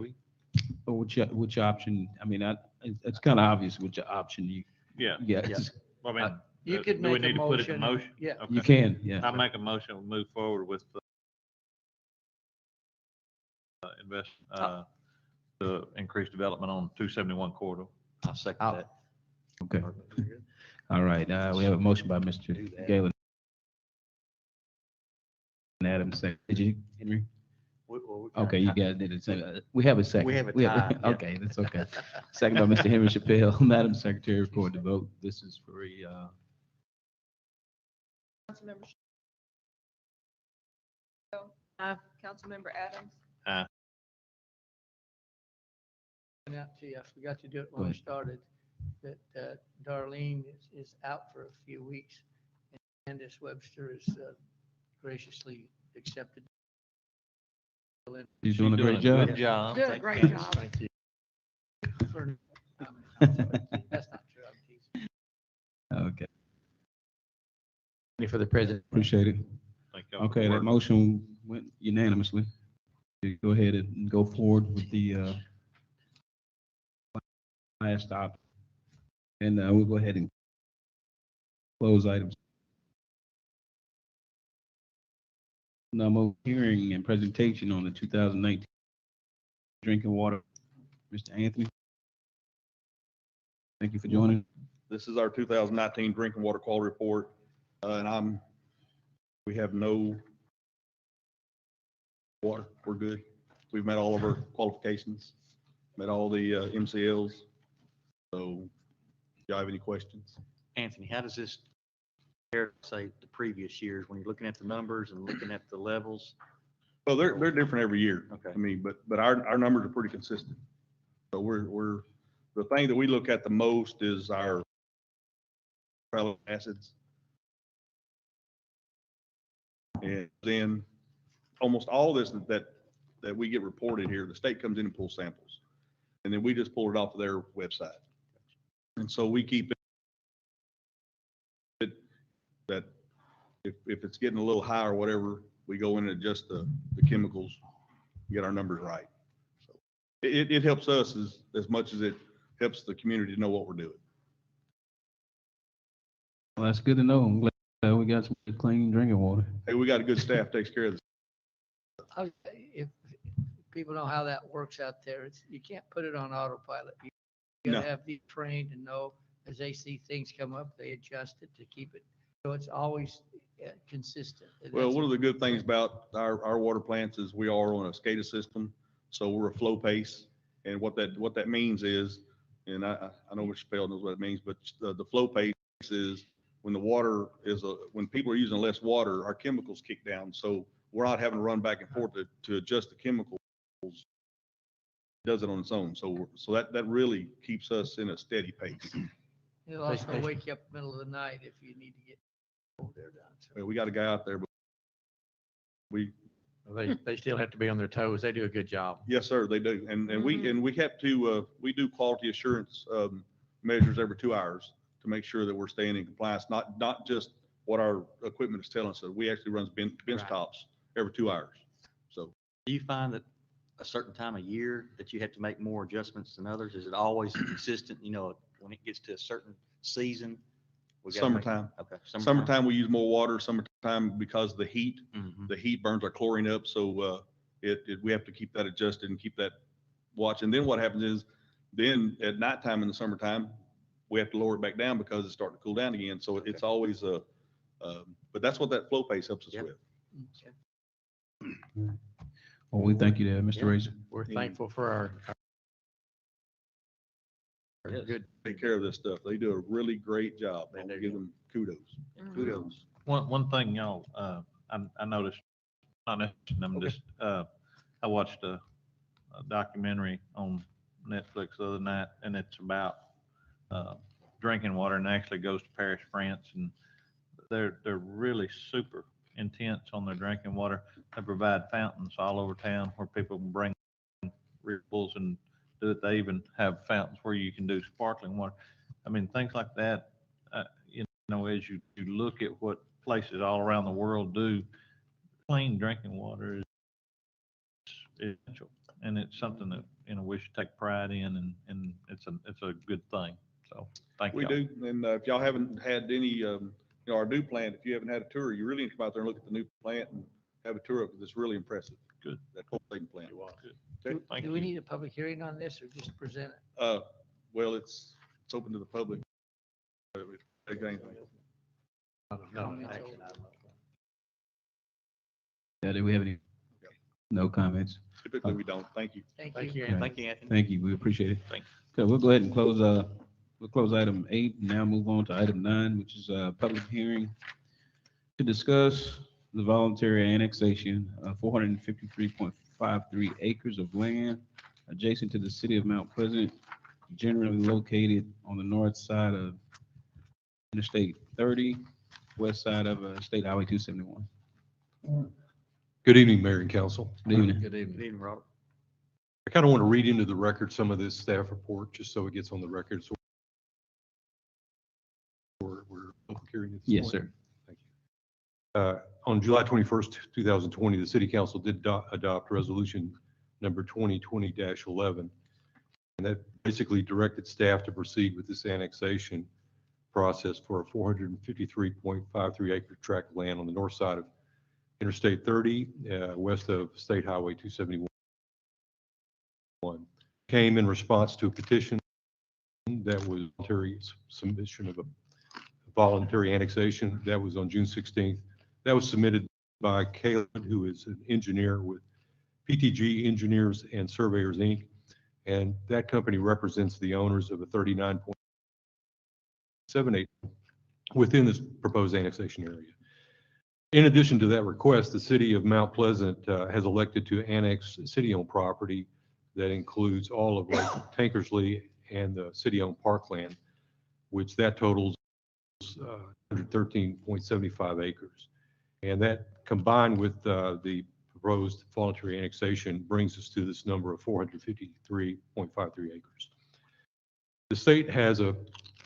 but which option, I mean, it's kind of obvious which option you, yeah, yeah, Yeah. I mean. You do could we make a need to put it in motion. Yeah. Okay. you can, yeah. I make a motion, we move forward with the the increased development on 271 corridor. I'll second I'll- that. Okay, all right, we have a motion by Mr. Do that. Galen. And Adam, second. Did you, Henry? Okay, you guys did it. We have a second. We have a tie, yeah. Okay, that's okay. Second by Mr. Henry Chappelle. Madam Secretary, record the vote. This is for Councilmember. Aye. Councilmember Adams. And out to you, I forgot to do it Go when we ahead. started, that Darlene is out for a few weeks. And Candace Webster is graciously accepted. He's doing a great job. Good job. Doing a great job. Thank you. for- That's not true. I'm teasing. Okay, Any for the president? appreciate it. Thank y'all for Okay, the that work. motion went unanimously. You go ahead and go forward with the last stop. And we'll go ahead and close items. Now, hearing and presentation on the 2019 drinking water. Mr. Anthony. Thank you for joining. This is our 2019 drinking water quality report, and we have no water. We're good. We've met all of our qualifications, met all the MCLs. So, if y'all have any questions? Anthony, how does this compare, say, the previous years when you're looking at the numbers and looking at the levels? Well, they're different every year. Okay. I mean, but our numbers are pretty consistent. So we're the thing that we look at the most is our oxalic acids. And then almost all this that we get reported here, the state comes in and pulls samples. And then we just pull it off of their website. And so we keep it that if it's getting a little high or whatever, we go in and adjust the chemicals, get our numbers right. So it helps us as much as it helps the community to know what we're doing. Well, that's good to know. I'm glad we got some clean drinking water. Hey, we got a good staff takes care of this. If people know how that works out there, you can't put it on autopilot. You gotta No. have the trained and know as they see things come up, they adjust it to keep it. So it's always consistent. And Well, that's- one of the good things about our water plants is we are on a SCADA system, so we're a flow pace. And what that means is, and I know Mr. Pell knows what it means, but the flow pace is when the water when people are using less water, our chemicals kick down. So we're not having to run back and forth to adjust the chemicals. It does it on its own. So that really keeps us in a steady pace. It'll also wake you up in the middle of the night if you need to get over there done. So We got a guy out there, but They still have to be on their toes. They do a good job. yes, sir, they do. And we have to, we do quality assurance measures every 2 hours to make sure that we're staying in compliance, not just what our equipment is telling us. We actually run bench Right. tops every 2 hours. So Do you find that a certain time of year that you have to make more adjustments than others? Is it always consistent, when it gets to a certain season? we gotta make- summertime, Okay. summertime, we use more water. Summertime, because of the heat, Mhm. the heat burns our chlorine up. So we have to keep that adjusted and keep that watch. And then what happens is then at nighttime in the summertime, we have to lower it back down because it's starting to cool down again. So it's always but that's what that flow pace helps us Yep. with. okay. Well, we thank you there, Mr. Yeah. Razor. We're Yeah. thankful for our Yes. good. Take care of this stuff. They do a really great job. They I'll do. give them kudos. Mhm. Kudos. One thing, y'all, I noticed, not necessarily, I'm Okay. just, I watched a documentary on Netflix the other night, and it's about drinking water, and actually goes to Paris, France, and they're really super intense on their drinking water. They provide fountains all over town where people can bring refills and do it. They even have fountains where you can do sparkling water. I mean, things like that, as you look at what places all around the world do, clean drinking water is essential. And it's something that, we should take pride in, and it's a good thing. So thank you. We do. And if y'all haven't had any, our new plant, if you haven't had a tour, you really need to come out there and look at the new plant and have a tour of it. It's really impressive. Good. That cultivating plant. Good. Do Thank do we you. need a public hearing on this or just present it? Well, it's open to the public. Again, No, It's action over. item. Yeah, do we have any? No comments. typically we don't. Thank you. Thank Thank you. you. Thank you, Anthony. Thank you. We appreciate it. Thanks. Okay, we'll go ahead and close item 8, and now move on to item 9, which is a public hearing to discuss the voluntary annexation of 453.53 acres of land adjacent to the city of Mount Pleasant, generally located on the north side of Interstate 30, west side of State Highway 271. Good evening, Mayor and Council. Good evening. Good evening. Good evening, Robert. I kind of want to read into the record some of this staff report, just so it gets on the record. So we're public hearing this Yes, morning. sir. Thank you. On July 21st, 2020, the City Council did adopt Resolution Number 2020-11. And that basically directed staff to proceed with this annexation process for a 453.53 acre tract of land on the north side of Interstate 30, west of State Highway 271. came in response to a petition that was voluntary submission of a voluntary annexation. That was on June 16th. That was submitted by Caleb, who is an engineer with PTG Engineers and Surveyors, Inc. And that company represents the owners of a 39.78 within this proposed annexation area. In addition to that request, the city of Mount Pleasant has elected to annex city-owned property that includes all of Lake Tankersley and the city-owned parkland, which that totals 113.75 acres. And that combined with the proposed voluntary annexation brings us to this number of 453.53 acres. The state has a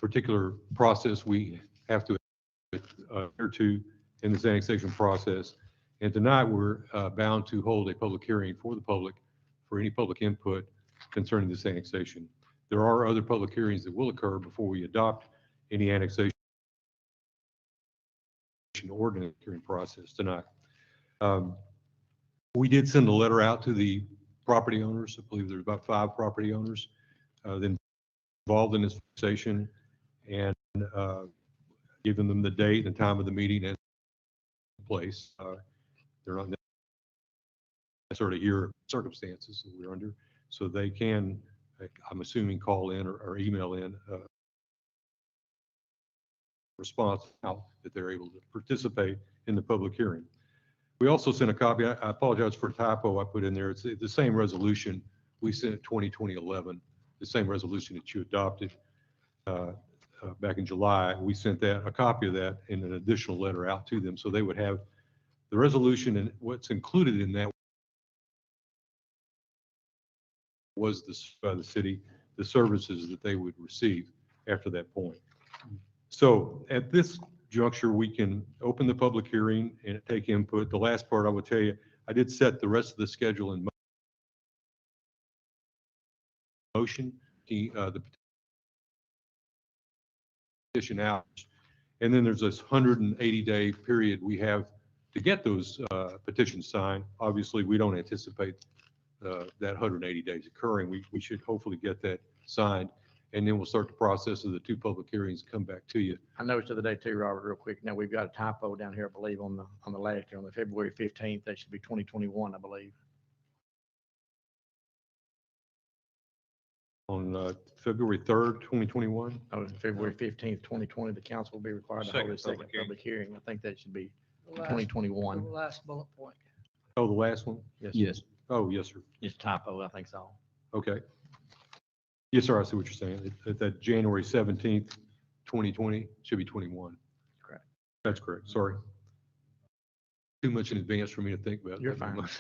particular process we have to adhere to in this annexation process. And tonight we're bound to hold a public hearing for the public for any public input concerning this annexation. There are other public hearings that will occur before we adopt any annexation ordinance hearing process tonight. We did send a letter out to the property owners. I believe there's about 5 property owners involved in this annexation, and giving them the date and time of the meeting and place. They're not necessarily here circumstances that we're under, so they can, I'm assuming, call in or email in response out that they're able to participate in the public hearing. We also sent a copy. I apologize for a typo I put in there. It's the same resolution we sent 2011, the same resolution that you adopted back in July. We sent a copy of that in an additional letter out to them, so they would have the resolution, and what's included in that was the city, the services that they would receive after that point. So at this juncture, we can open the public hearing and take input. The last part I will tell you, I did set the rest of the schedule in motion, the petition out. And then there's this 180-day period we have to get those petitions signed. Obviously, we don't anticipate that 180 days occurring. We should hopefully get that signed, and then we'll start the process of the 2 public hearings, come back to you. I noticed the other day too, Robert, real quick. Now, we've got a typo down here, I believe, on the last year, on the February 15th. That should be 2021, I believe. On February 3rd, 2021. Oh, it's February 15th, 2020, the council will be required to hold Second a second public hearing. public hearing. I think that should be The last- 2021. The last bullet point. Oh, the last one? Yes. Oh, yes, sir. Just typo, I think so. Okay. Yes, sir, I see what you're saying. That January 17th, 2020 should be 21. Correct. That's correct. Sorry. Too much in advance for me to think about. You're fine. But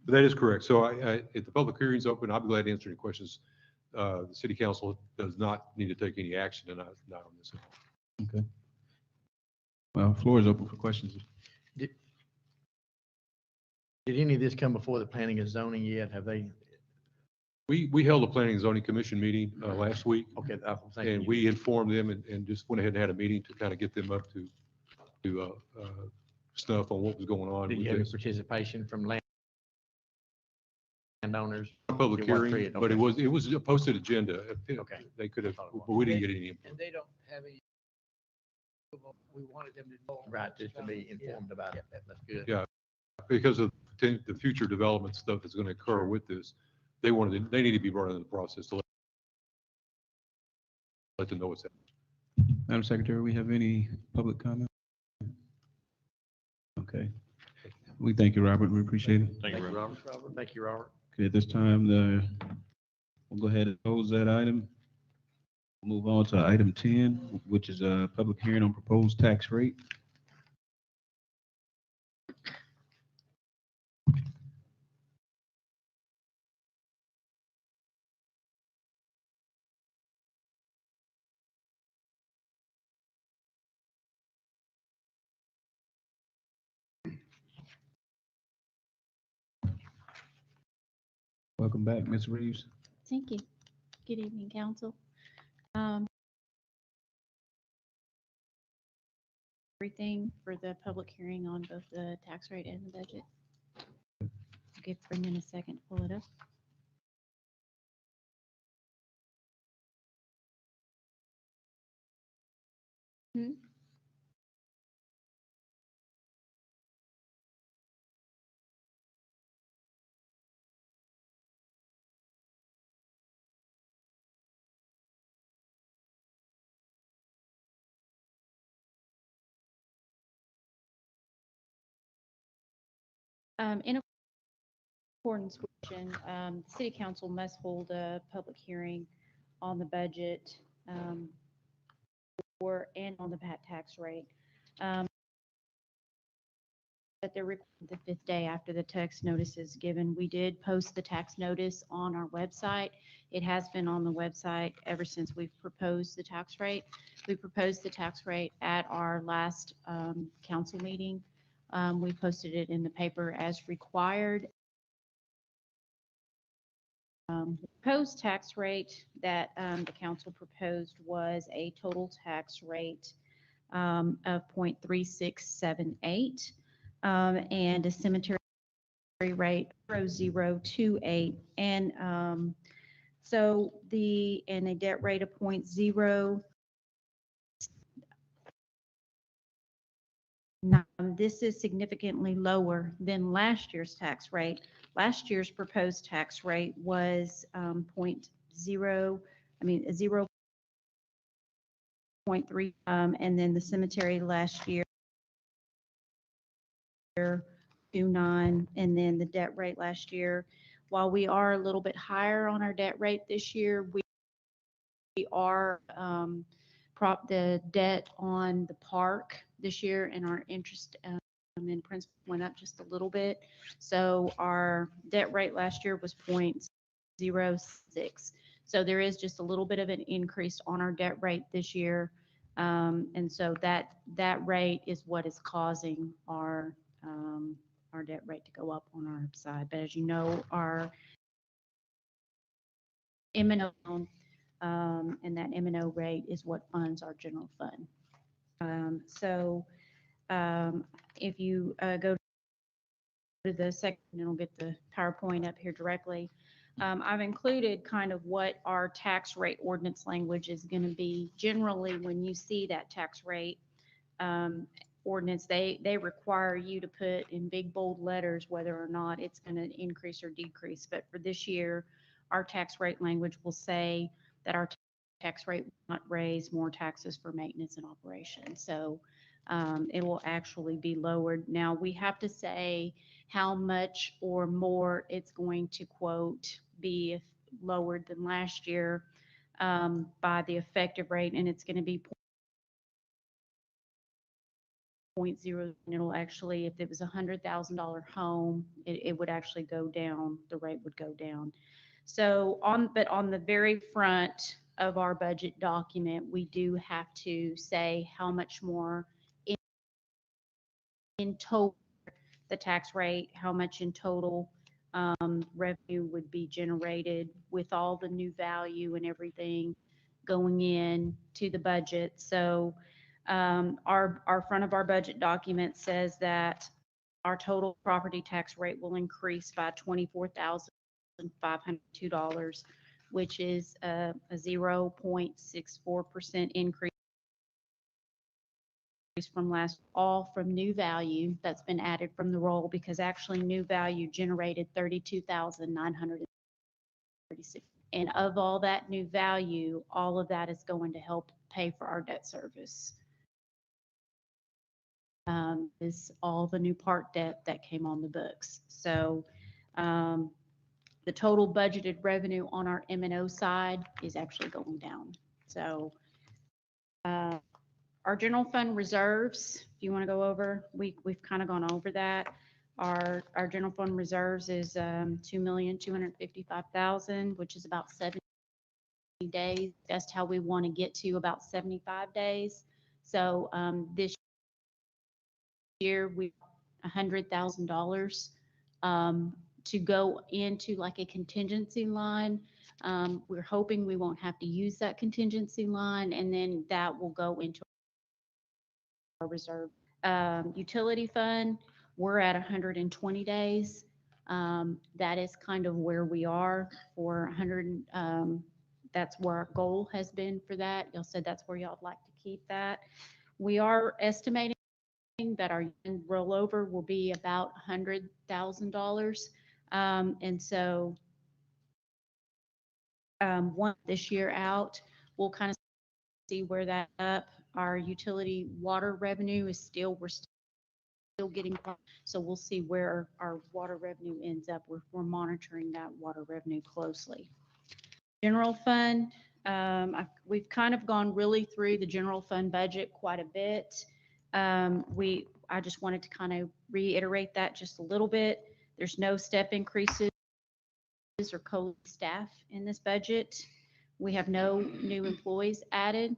that is correct. So if the public hearing's open, I'll be glad to answer any questions. The city council does not need to take any action tonight on this. Okay. Well, floor is open for questions. Did any of this come before the planning and zoning yet? Have they? We held a planning and zoning commission meeting last week, Okay, I was thinking and we informed them and just went ahead and had a meeting to kind of get them up to snuff on what was going on Did with you have any this participation from landowners? public You weren't hearing, free, but okay. it was a posted agenda. Okay. They could have, Thought it was. but we didn't get any input. And they don't have any, we wanted them to know. Right, just to be informed about it. That's good. Yeah. Because of the future development stuff that's going to occur with this, they need to be brought into the process to let them know what's happening. Madam Secretary, we have any public comment? Okay. We thank you, Robert. We appreciate it. Thank you, Robert. Thank you, Robert. Okay, at this time, we'll go ahead and close that item. Move on to item 10, which is a public hearing on proposed tax rate. Welcome back, Ms. Reeves. Thank you. Good evening, council. Everything for the public hearing on both the tax rate and the budget. Okay, bring in a second, pull it up. Hmm? In accordance with, the city council must hold a public hearing on the budget, and on the tax rate. Um, But they're required the 5th day after the tax notice is given. We did post the tax notice on our website. It has been on the website ever since we've proposed the tax rate. We proposed the tax rate at our last council meeting. We posted it in the paper as required. Proposed tax rate that the council proposed was a total tax rate of 0.3678, and a cemetery rate 0.028, and and a debt rate of 0.0. This is significantly lower than last year's tax rate. Last year's proposed tax rate was 0.3, and then the cemetery last year 2.9, and then the debt rate last year. While we are a little bit higher on our debt rate this year, we are the debt on the park this year, and our interest and principal went up just a little bit. So our debt rate last year was 0.06. So there is just a little bit of an increase on our debt rate this year. And so that rate is what is causing our debt rate to go up on our side. But as you know, our M&O, and that M&O rate is what funds our general fund. If you go to the second, and it'll get the PowerPoint up here directly. I've included kind of what our tax rate ordinance language is going to be. Generally, when you see that tax rate ordinance, they require you to put in big bold letters whether or not it's going to increase or decrease. But for this year, our tax rate language will say that our tax rate will not raise more taxes for maintenance and operation. So it will actually be lowered. Now, we have to say how much or more it's going to, quote, be lowered than last year by the effective rate, and it's going to be 0.0. And it'll actually, if it was $100,000 home, it would actually go down. The rate would go down. So on the very front of our budget document, we do have to say how much more in total the tax rate, how much in total revenue would be generated with all the new value and everything going in to the budget. So our front of our budget document says that our total property tax rate will increase by $24,502, which is a 0.64% increase from all from new value that's been added from the roll, because actually new value generated 32,936. And of all that new value, all of that is going to help pay for our debt service. Is all the new park debt that came on the books. So the total budgeted revenue on our M&O side is actually going down. So our general fund reserves, if you want to go over, we've kind of gone over that. Our general fund reserves is $2,255,000, which is about 70 days. That's how we want to get to about 75 days. So this year we $100,000 to go into like a contingency line. We're hoping we won't have to use that contingency line, and then that will go into our reserve. Utility fund, we're at 120 days. That is kind of where we are for 100. That's where our goal has been for that. Y'all said that's where y'all would like to keep that. We are estimating that our rollover will be about $100,000. And so one this year out, we'll kind of see where that up. Our utility water revenue is still, we're still getting, so we'll see where our water revenue ends up. We're monitoring that water revenue closely. General fund, we've kind of gone really through the general fund budget quite a bit. I just wanted to kind of reiterate that just a little bit. There's no step increases or co-staff in this budget. We have no new employees added.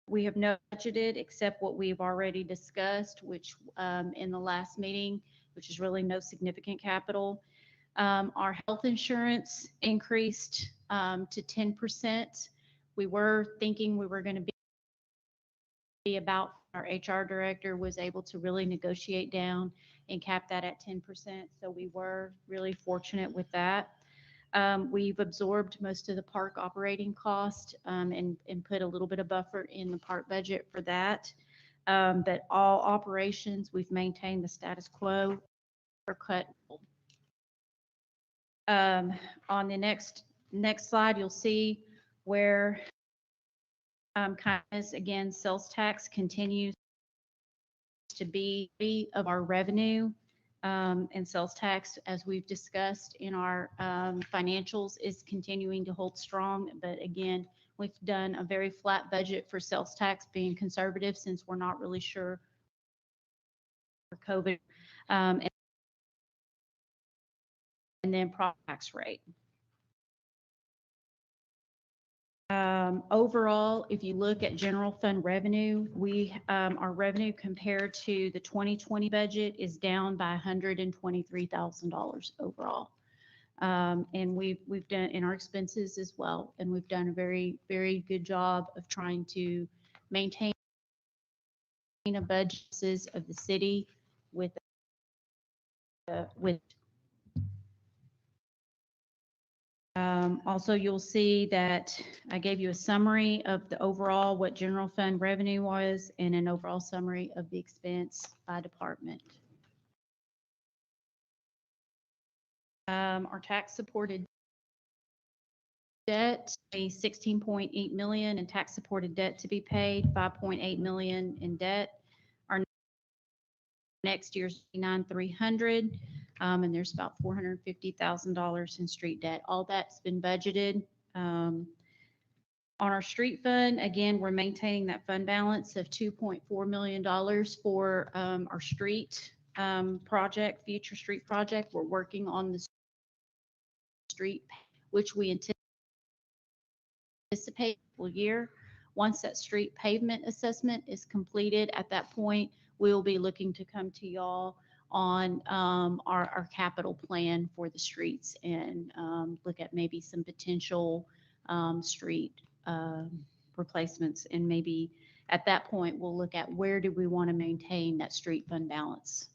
We have no budgeted except what we've already discussed, which in the last meeting, which is really no significant capital. Our health insurance increased to 10%. We were thinking we were going to be about, our HR director was able to really negotiate down and cap that at 10%. So we were really fortunate with that. We've absorbed most of the park operating cost and put a little bit of buffer in the park budget for that. But all operations, we've maintained the status quo or cut. On the next slide, you'll see where kind of, again, sales tax continues to be of our revenue. And sales tax, as we've discussed in our financials, is continuing to hold strong. But again, we've done a very flat budget for sales tax, being conservative since we're not really sure for COVID. And then property tax rate. Overall, if you look at general fund revenue, our revenue compared to the 2020 budget is down by $123,000 overall. And we've done in our expenses as well, and we've done a very, very good job of trying to maintain a budget of the city with also, you'll see that I gave you a summary of the overall, what general fund revenue was, and an overall summary of the expense by department. Our tax supported debt, a 16.8 million in tax supported debt to be paid, 5.8 million in debt. Our next year's 9,300. And there's about $450,000 in street debt. All that's been budgeted. On our street fund, again, we're maintaining that fund balance of $2.4 million for our street project, future street project. We're working on the street, which we anticipate full year. Once that street pavement assessment is completed, at that point, we'll be looking to come to y'all on our capital plan for the streets and look at maybe some potential street replacements. And maybe at that point, we'll look at where do we want to maintain that street fund balance.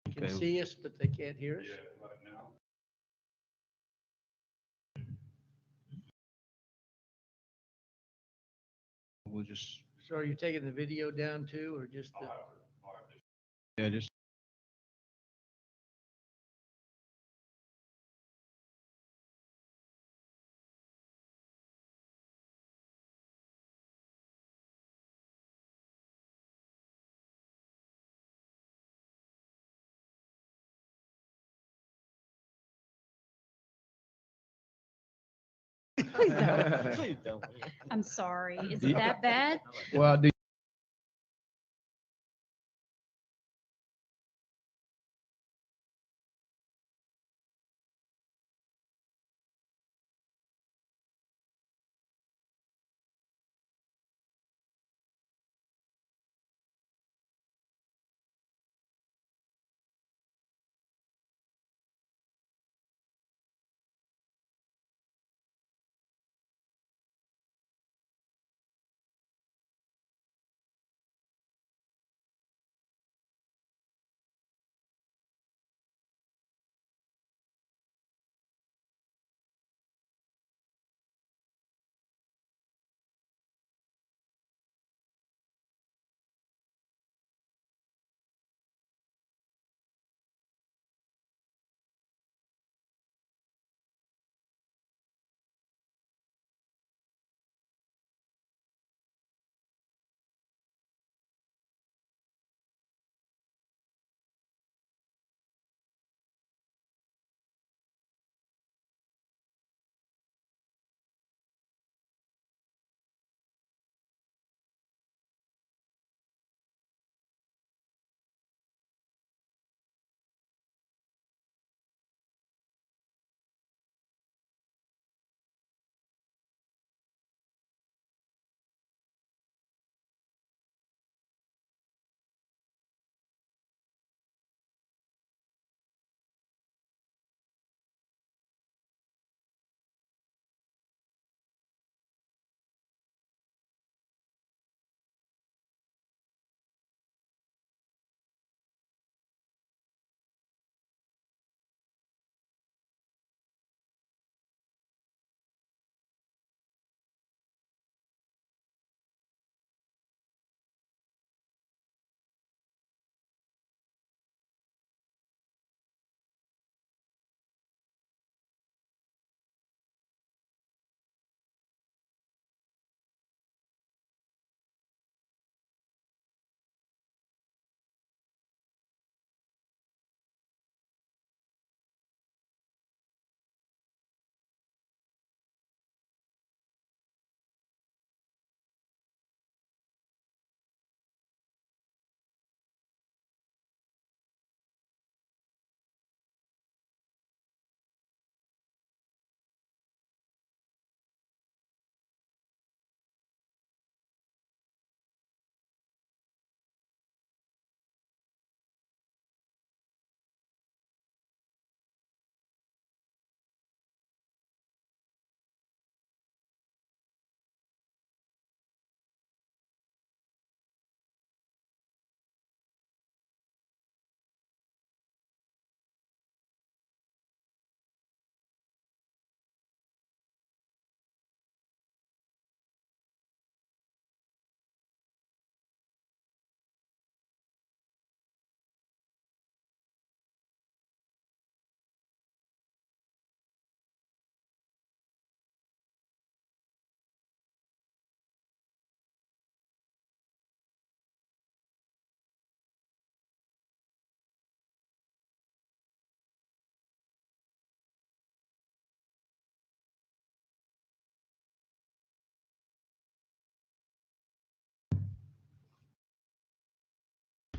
They can see us, but they can't hear us. We'll just, So are you taking the video down too, or just the? yeah, just Please don't. Please don't. I'm sorry. Is it that bad? Well, do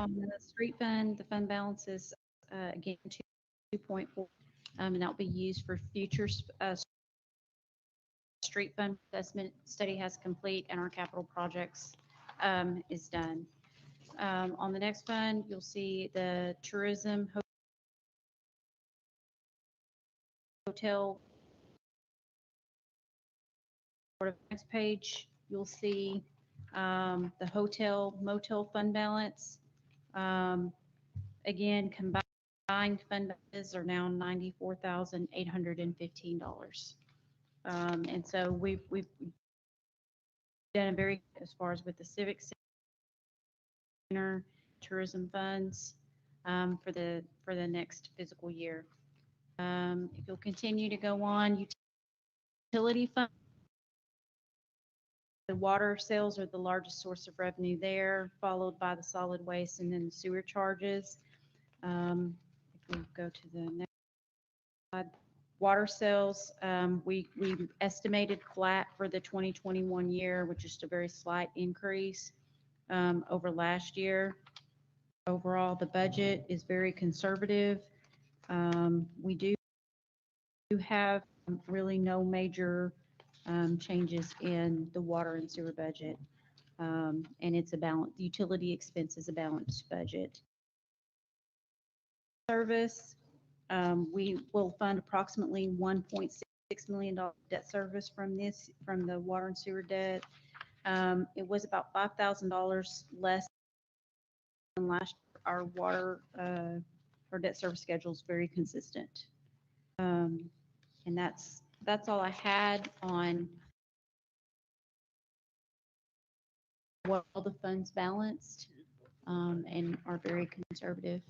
On the street fund, the fund balance is, again, 2.4, and that will be used for future, street fund assessment study has complete and our capital projects, is done. On the next fund, you'll see the tourism hotel. For the next page, you'll see the hotel motel fund balance. Again, combined fund balances are now $94,815. And so we've done a very, as far as with the civic center, tourism funds, for the next fiscal year. If you'll continue to go on, utility fund. The water sales are the largest source of revenue there, followed by the solid waste and then the sewer charges. If we go to the next slide, water sales, we estimated flat for the 2021 year, which is a very slight increase over last year. Overall, the budget is very conservative. We do have really no major changes in the water and sewer budget. And it's a balance, utility expense is a balanced budget. Service, we will fund approximately $1.6 million debt service from the water and sewer debt. It was about $5,000 less than last year. Our water, our debt service schedule is very consistent. And that's all I had on well the funds balanced and are very conservative.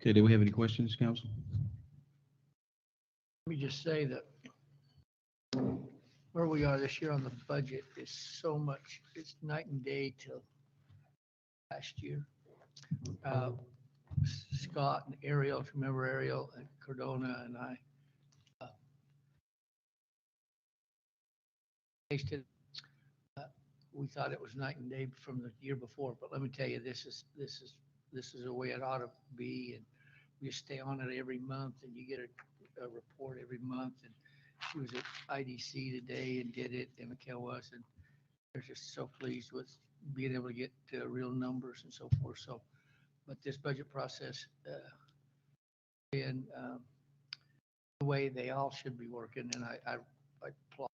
Okay, do we have any questions, council? Let me just say that where we are this year on the budget is so much, it's night and day till last year. Scott and Ariel, if you remember Ariel and Cardona and I tasted, we thought it was night and day from the year before, but let me tell you, this is the way it ought to be, and you stay on it every month, and you get a report every month. And she was at IDC today and did it, and Mikhail was, and they're just so pleased with being able to get real numbers and so forth. So, but this budget process, and the way they all should be working, and I applaud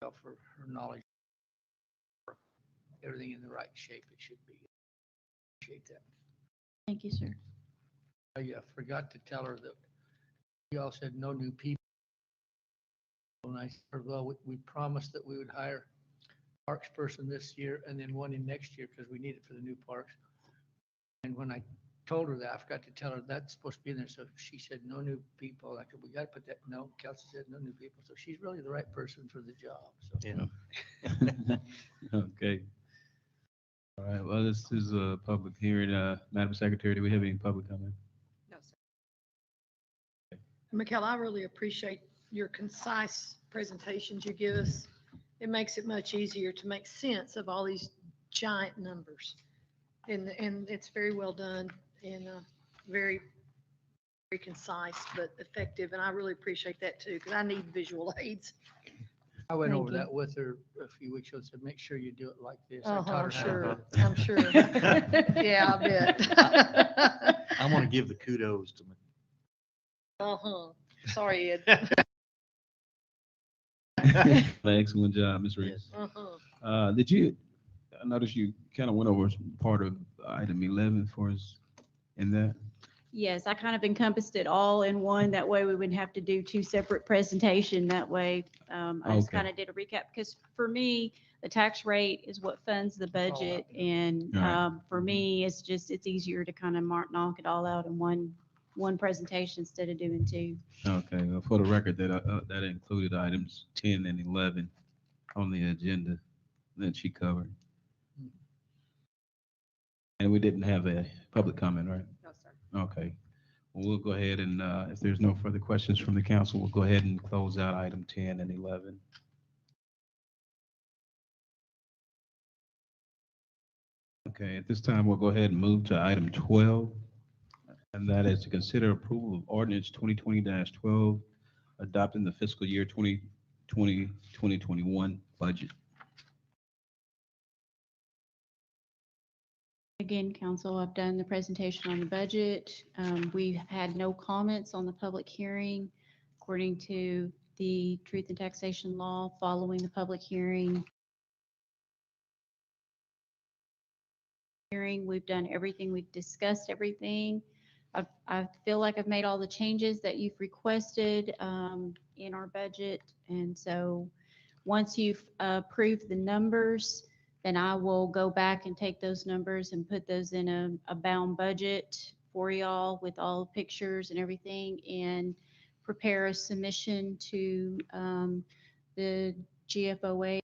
her for her knowledge. Everything in the right shape it should be. Appreciate that. Thank you, sir. I forgot to tell her that you all said no new people. And I said, well, we promised that we would hire a parks person this year and then one in next year because we need it for the new parks. And when I told her that, I forgot to tell her that's supposed to be in there. So she said no new people. I said, we got to put that. No, Kelsey said no new people. So she's really the right person for the job. So. Yeah. Okay. All right, well, this is a public hearing. Madam Secretary, do we have any public comment? No, sir. Mikhail, I really appreciate your concise presentations you give us. It makes it much easier to make sense of all these giant numbers. And it's very well done and very, very concise, but effective. And I really appreciate that too, because I need visual aids. I went Thank over you. that with her a few weeks ago and said, make sure you do it like this. I taught her how to do it. I'm sure. Yeah, I bet. I want to give the kudos to Uh-huh. Sorry, Ed. Excellent job, Ms. Reeves. Uh-huh. Did you, I noticed you kind of went over part of item 11 for us in that. Yes, I kind of encompassed it all in one. That way we wouldn't have to do two separate presentation. That way, I just Okay. kind of did a recap because for me, the tax rate is what funds the budget. And Right. for me, it's easier to kind of knock it all out in one presentation instead of doing two. Okay, well, for the record, that included items 10 and 11 on the agenda that she covered. And we didn't have a public comment, right? No, sir. Okay. We'll go ahead and, if there's no further questions from the council, we'll go ahead and close out item 10 and 11. Okay, at this time, we'll go ahead and move to item 12, and that is to consider approval of ordinance 2020-12, adopting the fiscal year 2020-2021 budget. Again, council, I've done the presentation on the budget. We have had no comments on the public hearing. According to the Truth and Taxation Law, following the public hearing, we've done everything, we've discussed everything. I feel like I've made all the changes that you've requested in our budget. And so once you've approved the numbers, then I will go back and take those numbers and put those in a bound budget for y'all with all the pictures and everything, and prepare a submission to the GFOA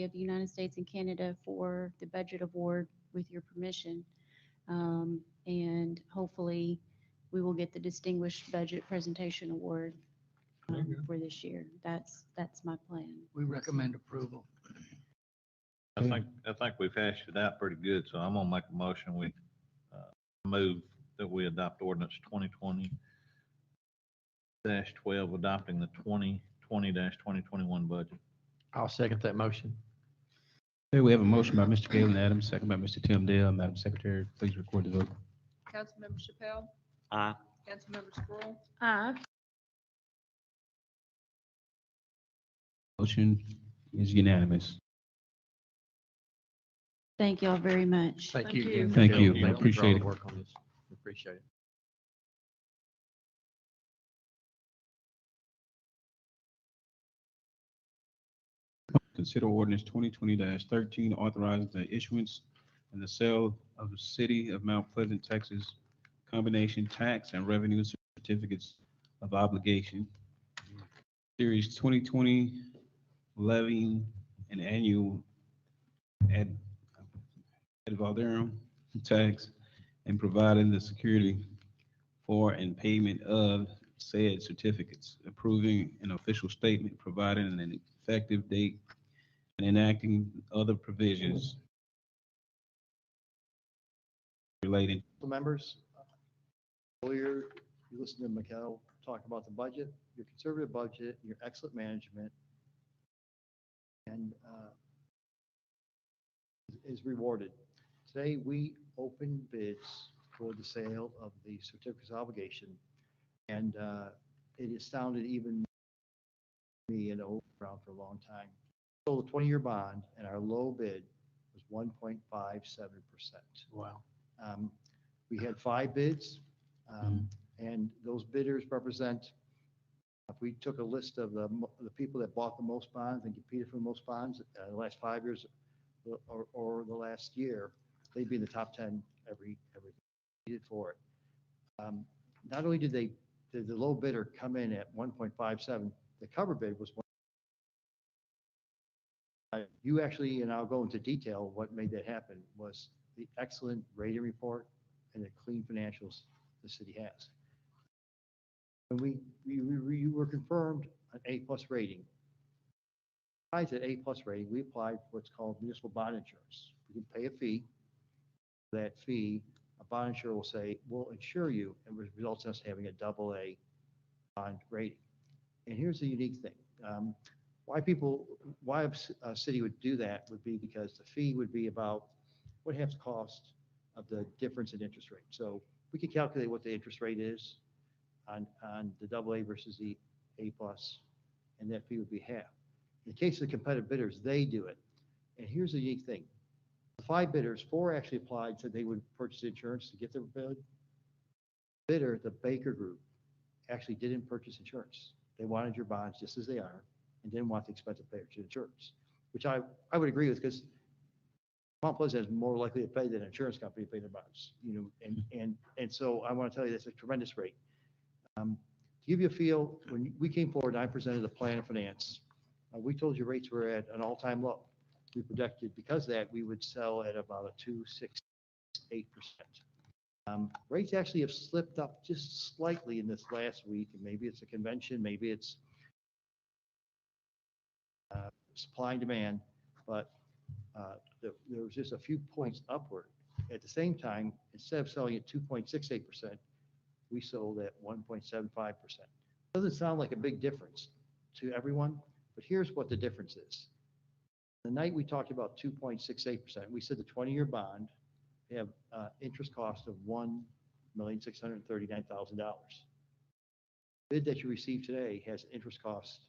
of the United States and Canada for the budget award with your permission. And hopefully we will get the Distinguished Budget Presentation Award for this year. That's my plan. We recommend approval. I think we've hashed it out pretty good, so I'm gonna make a motion. We move that we adopt ordinance 2020-12, adopting the 2020-2021 budget. I'll second that motion. Okay, we have a motion by Mr. Galen Adams, second by Mr. Tim Dale. Madam Secretary, please record the vote. Councilmember Chappelle, Aye. Councilmember Squirrel, Aye. Motion is unanimous. Thank y'all very much. Thank Thank you you. again. Thank Michelle. you. Thank for all Appreciate the it. Work on this. We appreciate it. Consider ordinance 2020-13, authorizing the issuance and the sale of the City of Mount Pleasant, Texas combination tax and revenue certificates of obligation. Series 2020 levying an annual ad valorem tax and providing the security for and payment of said certificates, approving an official statement, providing an effective date, and enacting other provisions relating. Members, earlier you listened to Mikhail talk about the budget, your conservative budget, your excellent management, and is rewarded. Today, we opened bids for the sale of the certificates of obligation, and it astounded even me, and around for a long time. Sold a 20-year bond, and our low bid was 1.57%. Wow. We had 5 bids, and those bidders represent, if we took a list of the people that bought the most bonds and competed for the most bonds the last 5 years or the last year, they'd be in the top 10 every competed for it. Not only did the low bidder come in at 1.57, the cover bid was 1. You actually, and I'll go into detail, what made that happen was the excellent rating report and the clean financials the city has. When you were confirmed an A+ rating. Besides that A+ rating, we applied for what's called municipal bond insurance. You can pay a fee. That fee, a bond insurer will say, we'll insure you, and results in us having a AA bond rating. And here's the unique thing. Why a city would do that would be because the fee would be about what half the cost of the difference in interest rate. So we can calculate what the interest rate is on the AA versus the A+, and that fee would be half. In the case of the competitive bidders, they do it. And here's the unique thing. The 5 bidders, 4 actually applied, said they would purchase insurance to get their bid. Bidder, the Baker Group, actually didn't purchase insurance. They wanted your bonds just as they are and didn't want the expense of purchase insurance, which I would agree with, because Mount Pleasant is more likely to pay than an insurance company to pay their bonds, and so I want to tell you that's a tremendous rate. To give you a feel, when we came forward and I presented the plan of finance, we told you rates were at an all-time low. We projected because of that we would sell at about a 2.68%. Rates actually have slipped up just slightly in this last week, and maybe it's a convention, maybe it's supply and demand, but there was just a few points upward. At the same time, instead of selling at 2.68%, we sold at 1.75%. Doesn't sound like a big difference to everyone, but here's what the difference is. The night we talked about 2.68%, we said the 20-year bond, they have interest cost of $1,639,000. Bid that you received today has interest cost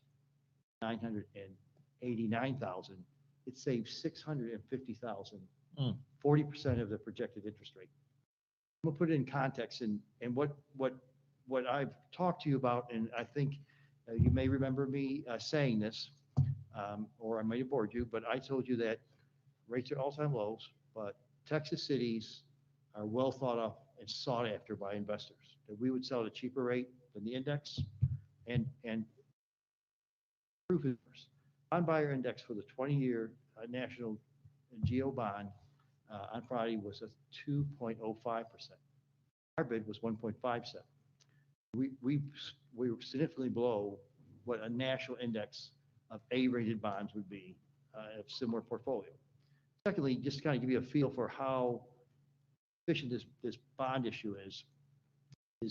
$989,000. It saves $650,000, 40% of the projected interest rate. I'm gonna put it in context and what I've talked to you about, and I think you may remember me saying this, or I may have bored you, but I told you that rates are all-time lows, but Texas cities are well thought of and sought after by investors, that we would sell at a cheaper rate than the index. And proof is, bond buyer index for the 20-year national GO bond on Friday was a 2.05%. Our bid was 1.57. We were significantly below what a national index of A-rated bonds would be of similar portfolio. Secondly, just to kind of give you a feel for how efficient this bond issue is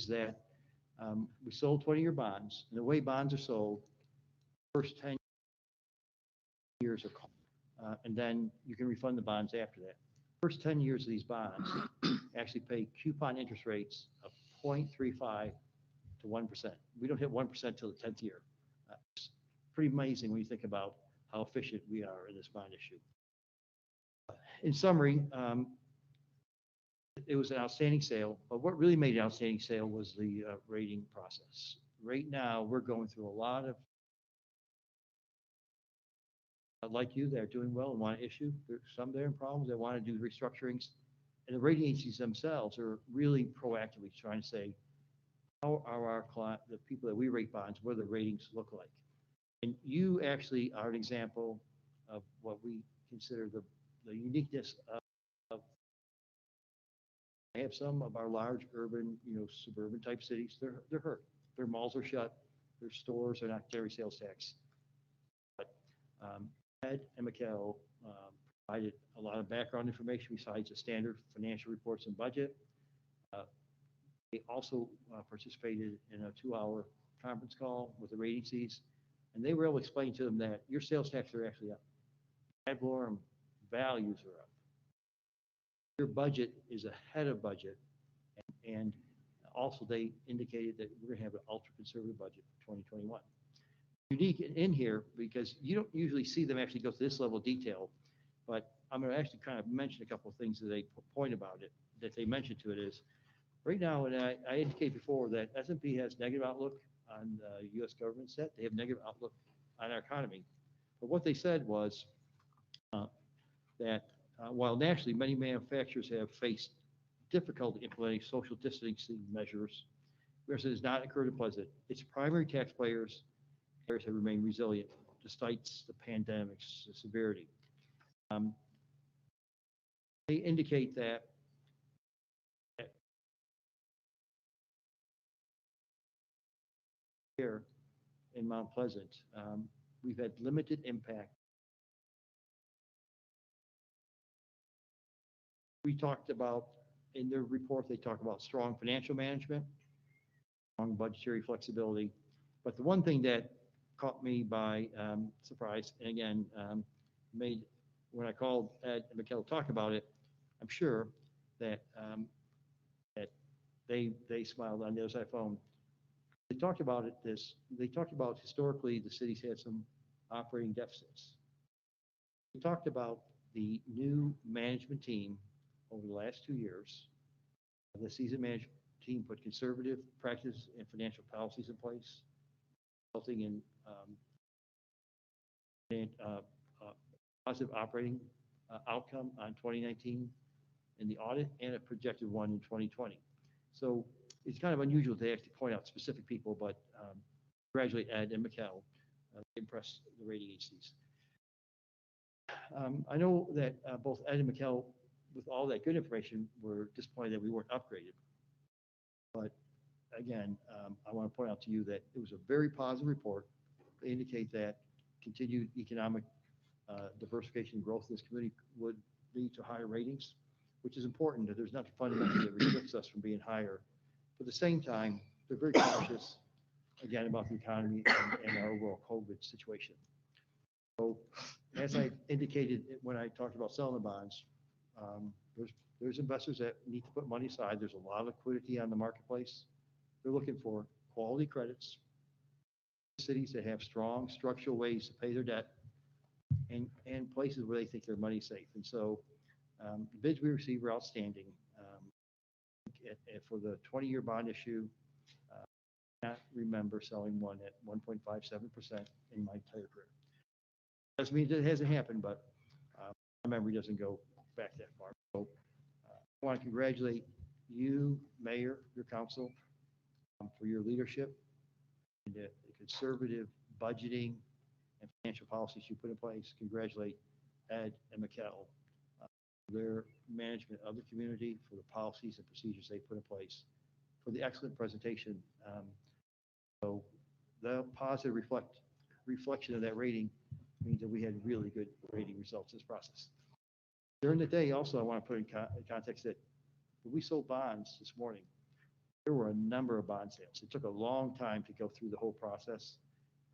that we sold 20-year bonds, and the way bonds are sold, first 10 years are called, and then you can refund the bonds after that. First 10 years of these bonds actually pay coupon interest rates of 0.35 to 1%. We don't hit 1% till the 10th year. It's pretty amazing when you think about how efficient we are in this bond issue. In summary, it was an outstanding sale, but what really made it an outstanding sale was the rating process. Right now, we're going through a lot of, like you, they're doing well and want to issue. There's some there in problems that want to do restructurings. And the rating agencies themselves are really proactively trying to say, how are our client, the people that we rate bonds, what do the ratings look like? And you actually are an example of what we consider the uniqueness of, I have some of our large urban, suburban type cities, they're hurt. Their malls are shut, their stores are not carry sales tax. But Ed and Mikkel provided a lot of background information besides the standard financial reports and budget. They also participated in a 2-hour conference call with the rating agencies, and they were able to explain to them that your sales tax are actually up. Ad valorem values are up. Your budget is ahead of budget, and also they indicated that we're going to have an ultra-conservative budget for 2021. Unique in here because you don't usually see them actually go to this level of detail, but I'm going to actually kind of mention a couple of things that they point about it, that they mentioned to it is, right now, and I indicated before that S&P has negative outlook on the U.S. government set. They have negative outlook on our economy. But what they said was that while nationally many manufacturers have faced difficulty implementing social distancing measures, whereas it has not occurred in Pleasant, its primary taxpayers have remained resilient despite the pandemic's severity. They indicate that here in Mount Pleasant, we've had limited impact. We talked about, in their report, they talk about strong financial management, strong budgetary flexibility. But the one thing that caught me by surprise, and again, made when I called Ed and Mikkel to talk about it, I'm sure that that they smiled on the other side of the phone. They talked about it. They talked about historically the city's had some operating deficits. We talked about the new management team over the last 2 years. The seasoned management team put conservative practice and financial policies in place, resulting in positive operating outcome on 2019 in the audit and a projected one in 2020. So it's kind of unusual to actually point out specific people, but congratulate Ed and Mikkel. Impressed the rating agencies. I know that both Ed and Mikkel with all that good information, we're disappointed that we weren't upgraded. But again, I want to point out to you that it was a very positive report. They indicate that continued economic diversification and growth in this community would lead to higher ratings, which is important, that there's nothing fundamental that restricts us from being higher. But at the same time, they're very cautious, again, about the economy and our overall COVID situation. So as I indicated when I talked about selling the bonds, there's investors that need to put money aside. There's a lot of liquidity on the marketplace. They're looking for quality credits, cities that have strong structural ways to pay their debt, and places where they think their money's safe. And so the bids we received were outstanding. For the 20-year bond issue, I can't remember selling one at 1.57% in my entire career. Doesn't mean it hasn't happened, but my memory doesn't go back that far. So I want to congratulate you, Mayor, your council, for your leadership and the conservative budgeting and financial policies you put in place. Congratulate Ed and Mikkel, their management of the community, for the policies and procedures they put in place, for the excellent presentation. So the positive reflection of that rating means that we had really good rating results in this process. During the day, also, I want to put in context that when we sold bonds this morning, there were a number of bond sales. It took a long time to go through the whole process.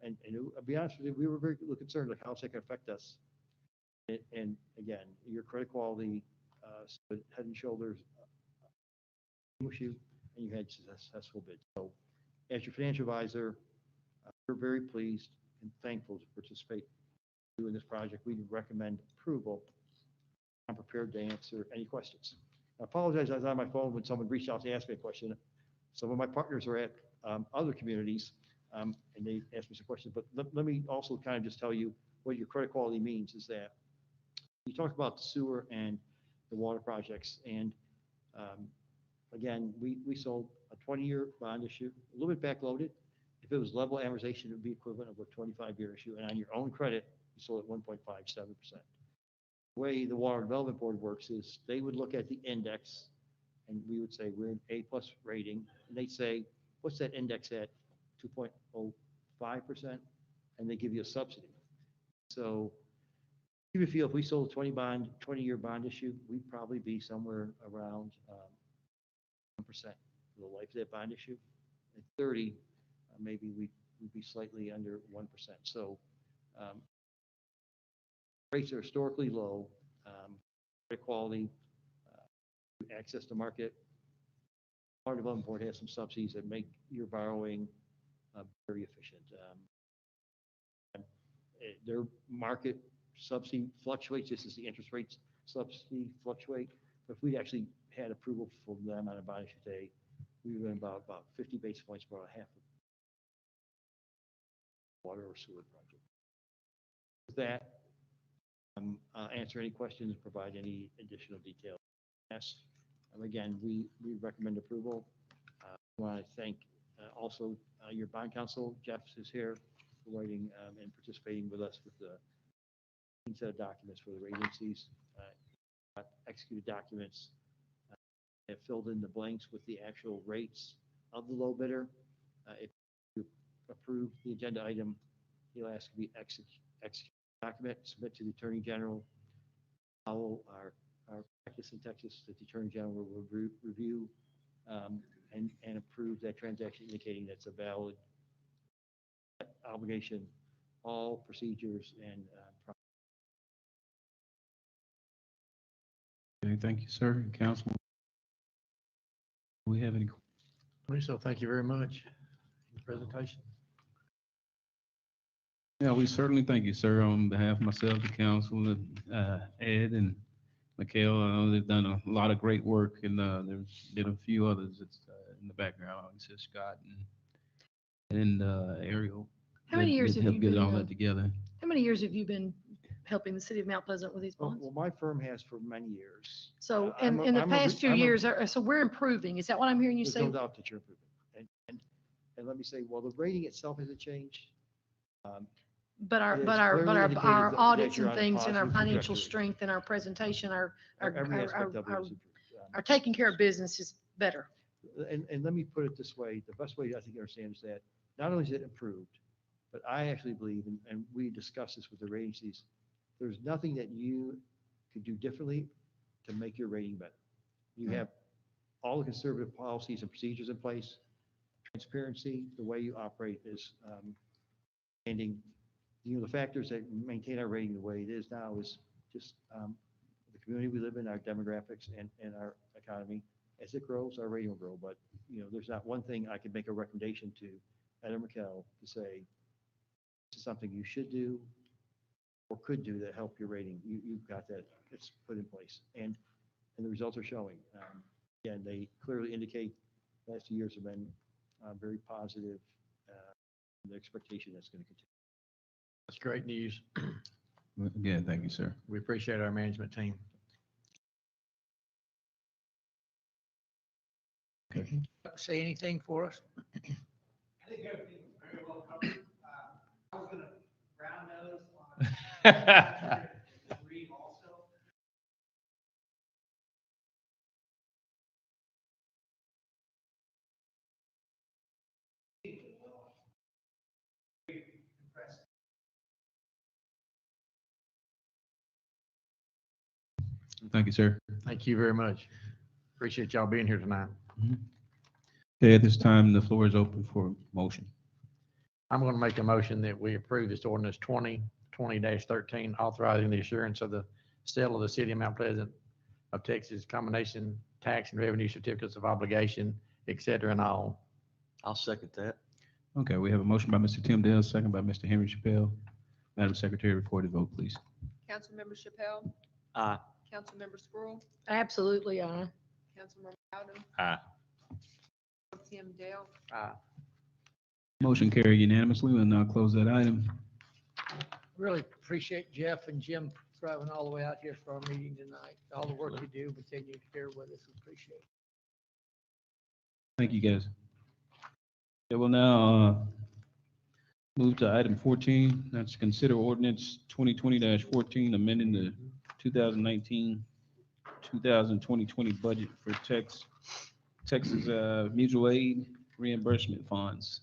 And I'll be honest with you, we were very concerned, like, how's that going to affect us? And again, your credit quality stood head and shoulders with you, and you had successful bids. So as your financial advisor, we're very pleased and thankful to participate in this project. We recommend approval. I'm prepared to answer any questions. I apologize, I was on my phone when someone reached out to ask me a question. Some of my partners are at other communities, and they asked me some questions. But let me also kind of just tell you what your credit quality means is that you talked about the sewer and the water projects. And again, we sold a 20-year bond issue, a little bit backloaded. If it was level amortization, it would be equivalent of a 25-year issue. And on your own credit, you sold at 1.57%. The way the Water Development Board works is they would look at the index, and we would say we're an A+ rating, and they'd say, what's that index at? 2.05%, and they give you a subsidy. So even if we sold a 20-year bond issue, we'd probably be somewhere around 1% for the life of that bond issue. At 30, maybe we'd be slightly under 1%. So rates are historically low, credit quality, access to market. Our Development Board has some subsidies that make your borrowing very efficient. Their market subsidy fluctuates just as the interest rates subsidy fluctuate. But if we'd actually had approval from them on a bond issue today, we would have been about 50 basis points, about half of water or sewer project. With that, I'll answer any questions, provide any additional detail. Yes. Again, we recommend approval. I want to thank also your bond counsel, Jeff is here, for writing and participating with us with the set of documents for the agencies, executed documents, have filled in the blanks with the actual rates of the low bidder. If you approve the agenda item, he'll ask to be execute document, submit to the Attorney General. Follow our practice in Texas that the Attorney General will review and approve that transaction, indicating that's a valid obligation, all procedures and Okay, thank you, sir. Council, do we have any? So thank you very much for the presentation. Yeah, we certainly thank you, sir, on behalf of myself, the council, Ed and Mikhail. I know they've done a lot of great work, and there's been a few others that's in the background. Obviously, Scott and Ariel. How many years have you get been, all that together? How many years have you been helping the city of Mount Pleasant with these bonds? well, my firm has for many years. So I'm in the a- past few I'm a- years, so we're improving. Is that what I'm hearing you There's say? no doubt that you're improving. And let me say, well, the rating itself hasn't changed. But our, It is but our, but clearly our, indicated our that audits you're and on a things and our positive financial trajectory. strength and our presentation Every aspect of it is. are taking care of business is better. And let me put it this way, the best way I think you understand is that not only is it improved, but I actually believe, and we discussed this with the agencies, there's nothing that you could do differently to make your rating better. You have all the conservative policies and procedures in place, transparency, the way you operate is, ending, the factors that maintain our rating the way it is now is just, the community we live in, our demographics and our economy. As it grows, our rating will grow, but, there's not one thing I could make a recommendation to Ed or Mikkel to say, this is something you should do or could do to help your rating. You've got that, it's put in place, and the results are showing. Again, they clearly indicate last 2 years have been very positive, the expectation that's going to continue. That's great news. Again, thank you, sir. We appreciate our management team. Say anything for us? I think everything's very well covered. I was gonna brown nose on Reed also. Impressive. Thank you, sir. Thank you very much. Appreciate y'all being here tonight. Okay, at this time, the floor is open for motion. I'm going to make a motion that we approve this ordinance 2020-13, authorizing the assurance of the sale of the city of Mount Pleasant of Texas combination tax and revenue certificates of obligation, et cetera, and all. I'll second that. Okay, we have a motion by Mr. Tim Dale, second by Mr. Henry Chappelle. Madam Secretary, record the vote, please. Councilmember Chappelle, Aye. Councilmember Squirrel, Absolutely, Councilmember Bowden, Aye. Pro Tim Dale, Motion carried unanimously. We'll now close that item. Really appreciate Jeff and Jim driving all the way out here for our meeting tonight. All the work you do, but then you share with us. We appreciate it. Thank you, guys. Okay, we'll now move to item 14. That's consider ordinance 2020-14, amending the 2019-2020 budget for Texas mutual aid reimbursement funds.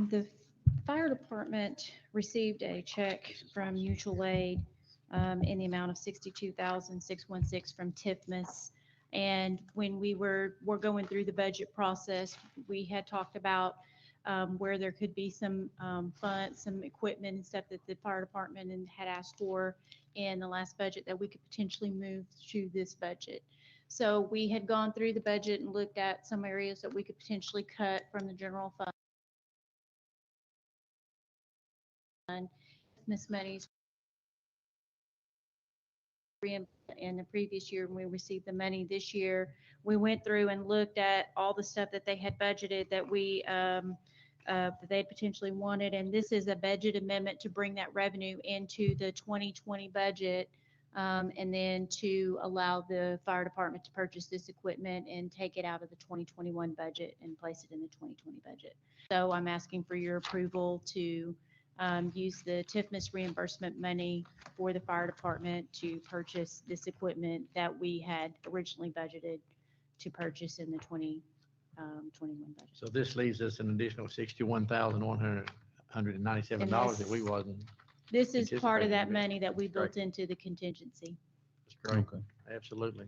The fire department received a check from mutual aid in the amount of $62,616 from TIFMAS. And when we were going through the budget process, we had talked about where there could be some funds, some equipment and stuff that the fire department had asked for in the last budget that we could potentially move to this budget. So we had gone through the budget and looked at some areas that we could potentially cut from the general fund. Miss monies in the previous year when we received the money this year, we went through and looked at all the stuff that they had budgeted that we that they potentially wanted, and this is a budget amendment to bring that revenue into the 2020 budget, and then to allow the fire department to purchase this equipment and take it out of the 2021 budget and place it in the 2020 budget. So I'm asking for your approval to use the TIFMAS reimbursement money for the fire department to purchase this equipment that we had originally budgeted to purchase in the 2021 budget. So this leaves us an additional $61,197 that we wasn't. This is part of anticipating that this. money that we built Great. into the contingency. That's great. Okay. Absolutely.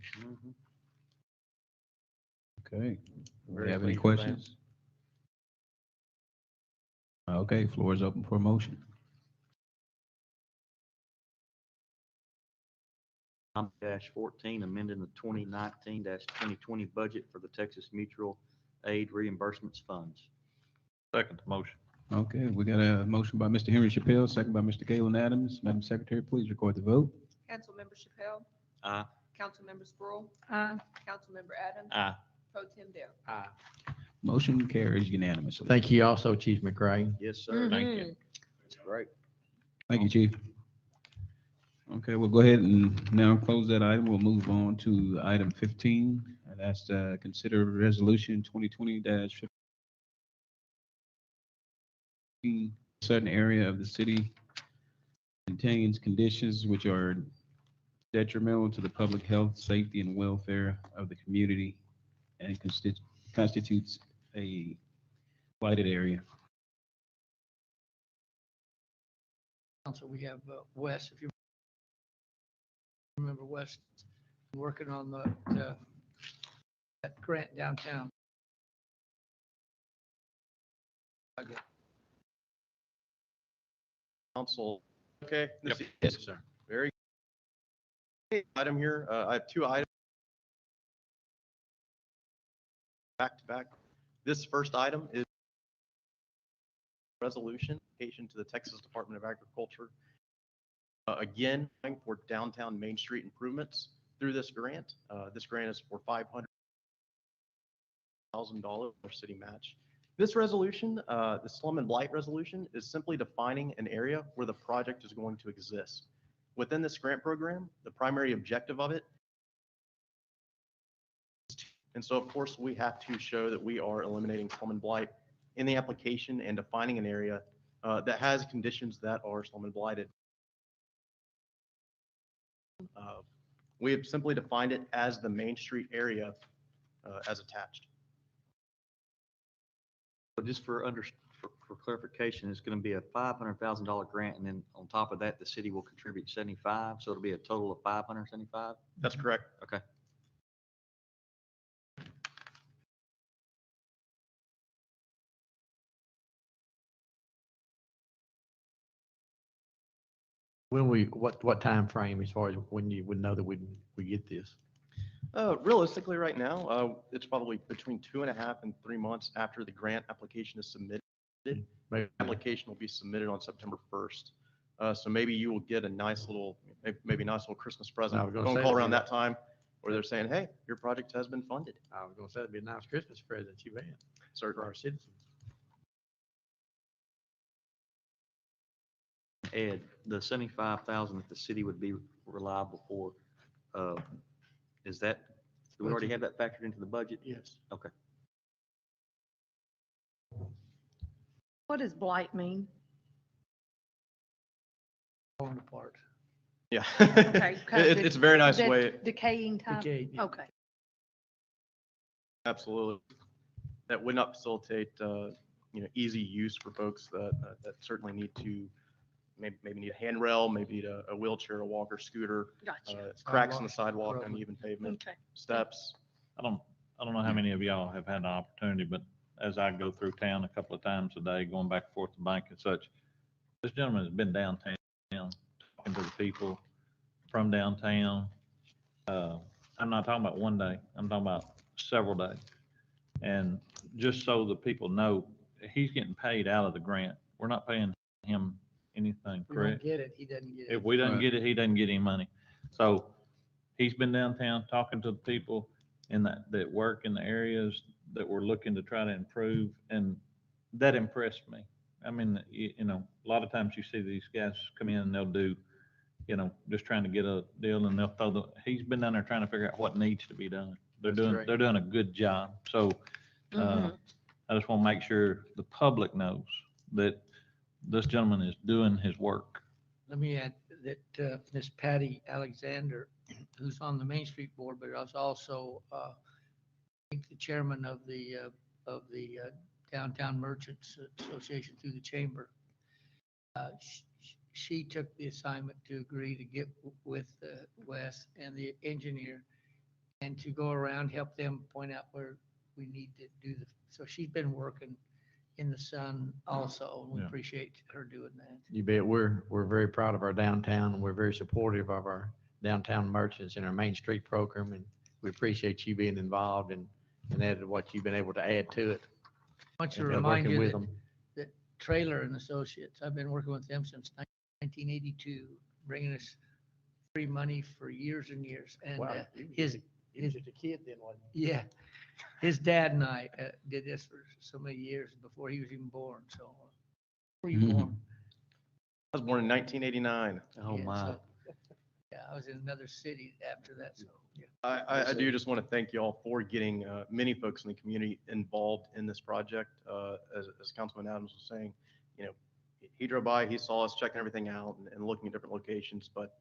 Okay. Do we Very have any pleased with that. questions? Okay, floor is open for a motion. -14, amending the 2019-2020 budget for the Texas Mutual Aid Reimbursements Funds. Second motion. Okay, we got a motion by Mr. Henry Chappelle, second by Mr. Galen Adams. Madam Secretary, please record the vote. Councilmember Chappelle, Aye. Councilmember Squirrel, Aye. Councilmember Adams, Aye. Pro Tim Dale. Motion carries unanimously. Thank you also, Chief McRae. Yes, sir. Thank you. That's great. Thank you, Chief. Okay, we'll go ahead and now close that item. We'll move on to item 15. And that's consider resolution 2020-15 certain area of the city contains conditions which are detrimental to the public health, safety, and welfare of the community and constitutes a blighted area. Council, we have Wes, if you remember Wes, working on that grant downtown. Council, okay? Yes, sir. Very. Item here, I have two items. Back to back. This first item is resolution, application to the Texas Department of Agriculture. Again, for downtown Main Street improvements through this grant. This grant is for $500,000 city match. This resolution, the slum and blight resolution, is simply defining an area where the project is going to exist. Within this grant program, the primary objective of it, and so of course we have to show that we are eliminating slum and blight in the application and defining an area that has conditions that are slum and blighted. We have simply defined it as the Main Street area as attached. So just for clarification, it's going to be a $500,000 grant, and then on top of that, the city will contribute 75, so it'll be a total of 575? That's correct. Okay. What time frame as far as when you would know that we get this? Realistically, right now, it's probably between 2.5 and 3 months after the grant application is submitted. Maybe. Application will be submitted on September 1st. So maybe you will get a nice little, maybe a nice little Christmas present, I was gonna phone say call that. around that time, where they're saying, hey, your project has been funded. I was gonna say it'd be a nice Christmas present you had for Certainly. our citizens. Ed, the 75,000 that the city would be reliable for, is that, do we already have that factored into the budget? Yes. Okay. What does blight mean? Falling apart. Yeah. Okay, kind of It's a very nice de- way, Decaying type? Decayed, yeah. Okay. absolutely. That would not facilitate, easy use for folks that certainly need to, maybe need a handrail, maybe need a wheelchair, a walker, scooter, Gotcha. cracks in the sidewalk, Roadway. uneven pavement, Okay. steps. I don't know how many of y'all have had the opportunity, but as I go through town a couple of times a day, going back and forth to bank and such, this gentleman has been downtown, talking to the people from downtown. I'm not talking about one day, I'm talking about several days. And just so the people know, he's getting paid out of the grant. We're not paying him anything, We don't correct? get it, he doesn't get it. If we doesn't Right. get it, he doesn't get any money. So he's been downtown talking to the people in that work in the areas that we're looking to try to improve, and that impressed me. I mean, a lot of times you see these guys come in and they'll do, just trying to get a deal, and they'll he's been down there trying to figure out what needs to be done. That's great. They're doing a good job. So I just want to make sure the public knows that this gentleman is doing his work. Let me add that Miss Patty Alexander, who's on the Main Street Board, but is also I think the chairman of the Downtown Merchants Association through the chamber. She took the assignment to agree to get with Wes and the engineer and to go around, help them point out where we need to do so she's been working in the sun also, and we Yeah. appreciate her doing that. You bet. We're very proud of our downtown, and we're very supportive of our downtown merchants and our Main Street program, and we appreciate you being involved and added what you've been able to add to it. I want to and remind working you with that, them. that Trailer and Associates, I've been working with them since 1982, bringing us free money for years and years. And Wow. his, He's just a kid then, wasn't yeah, his dad and I did this for so many years before he was even born, so. Were you Mhm. born? I was born in 1989. Oh, Yeah, my. so- Yeah, I was in another city after that, so, yeah. I do just want to thank you all for getting many folks in the community involved in this project. As Councilman Adams was saying, you know, he drove by, he saw us checking everything out and looking at different locations, but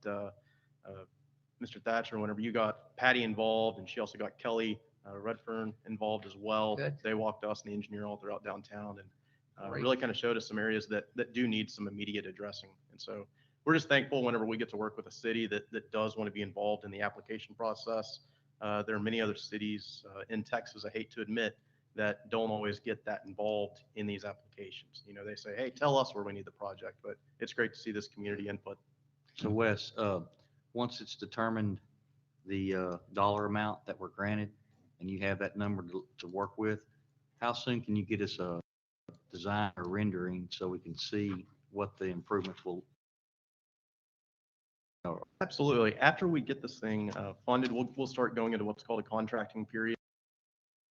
Mr. Thatcher, whenever you got Patty involved, and she also got Kelly Redfern involved as well. Good. They walked us and the engineer all throughout downtown and Great. really kind of showed us some areas that do need some immediate addressing. And so we're just thankful whenever we get to work with a city that does want to be involved in the application process. There are many other cities in Texas, I hate to admit, that don't always get that involved in these applications. You know, they say, hey, tell us where we need the project, but it's great to see this community input. So Wes, once it's determined the dollar amount that we're granted, and you have that number to work with, how soon can you get us a design or rendering so we can see what the improvements will? Absolutely. After we get this thing funded, we'll start going into what's called a contracting period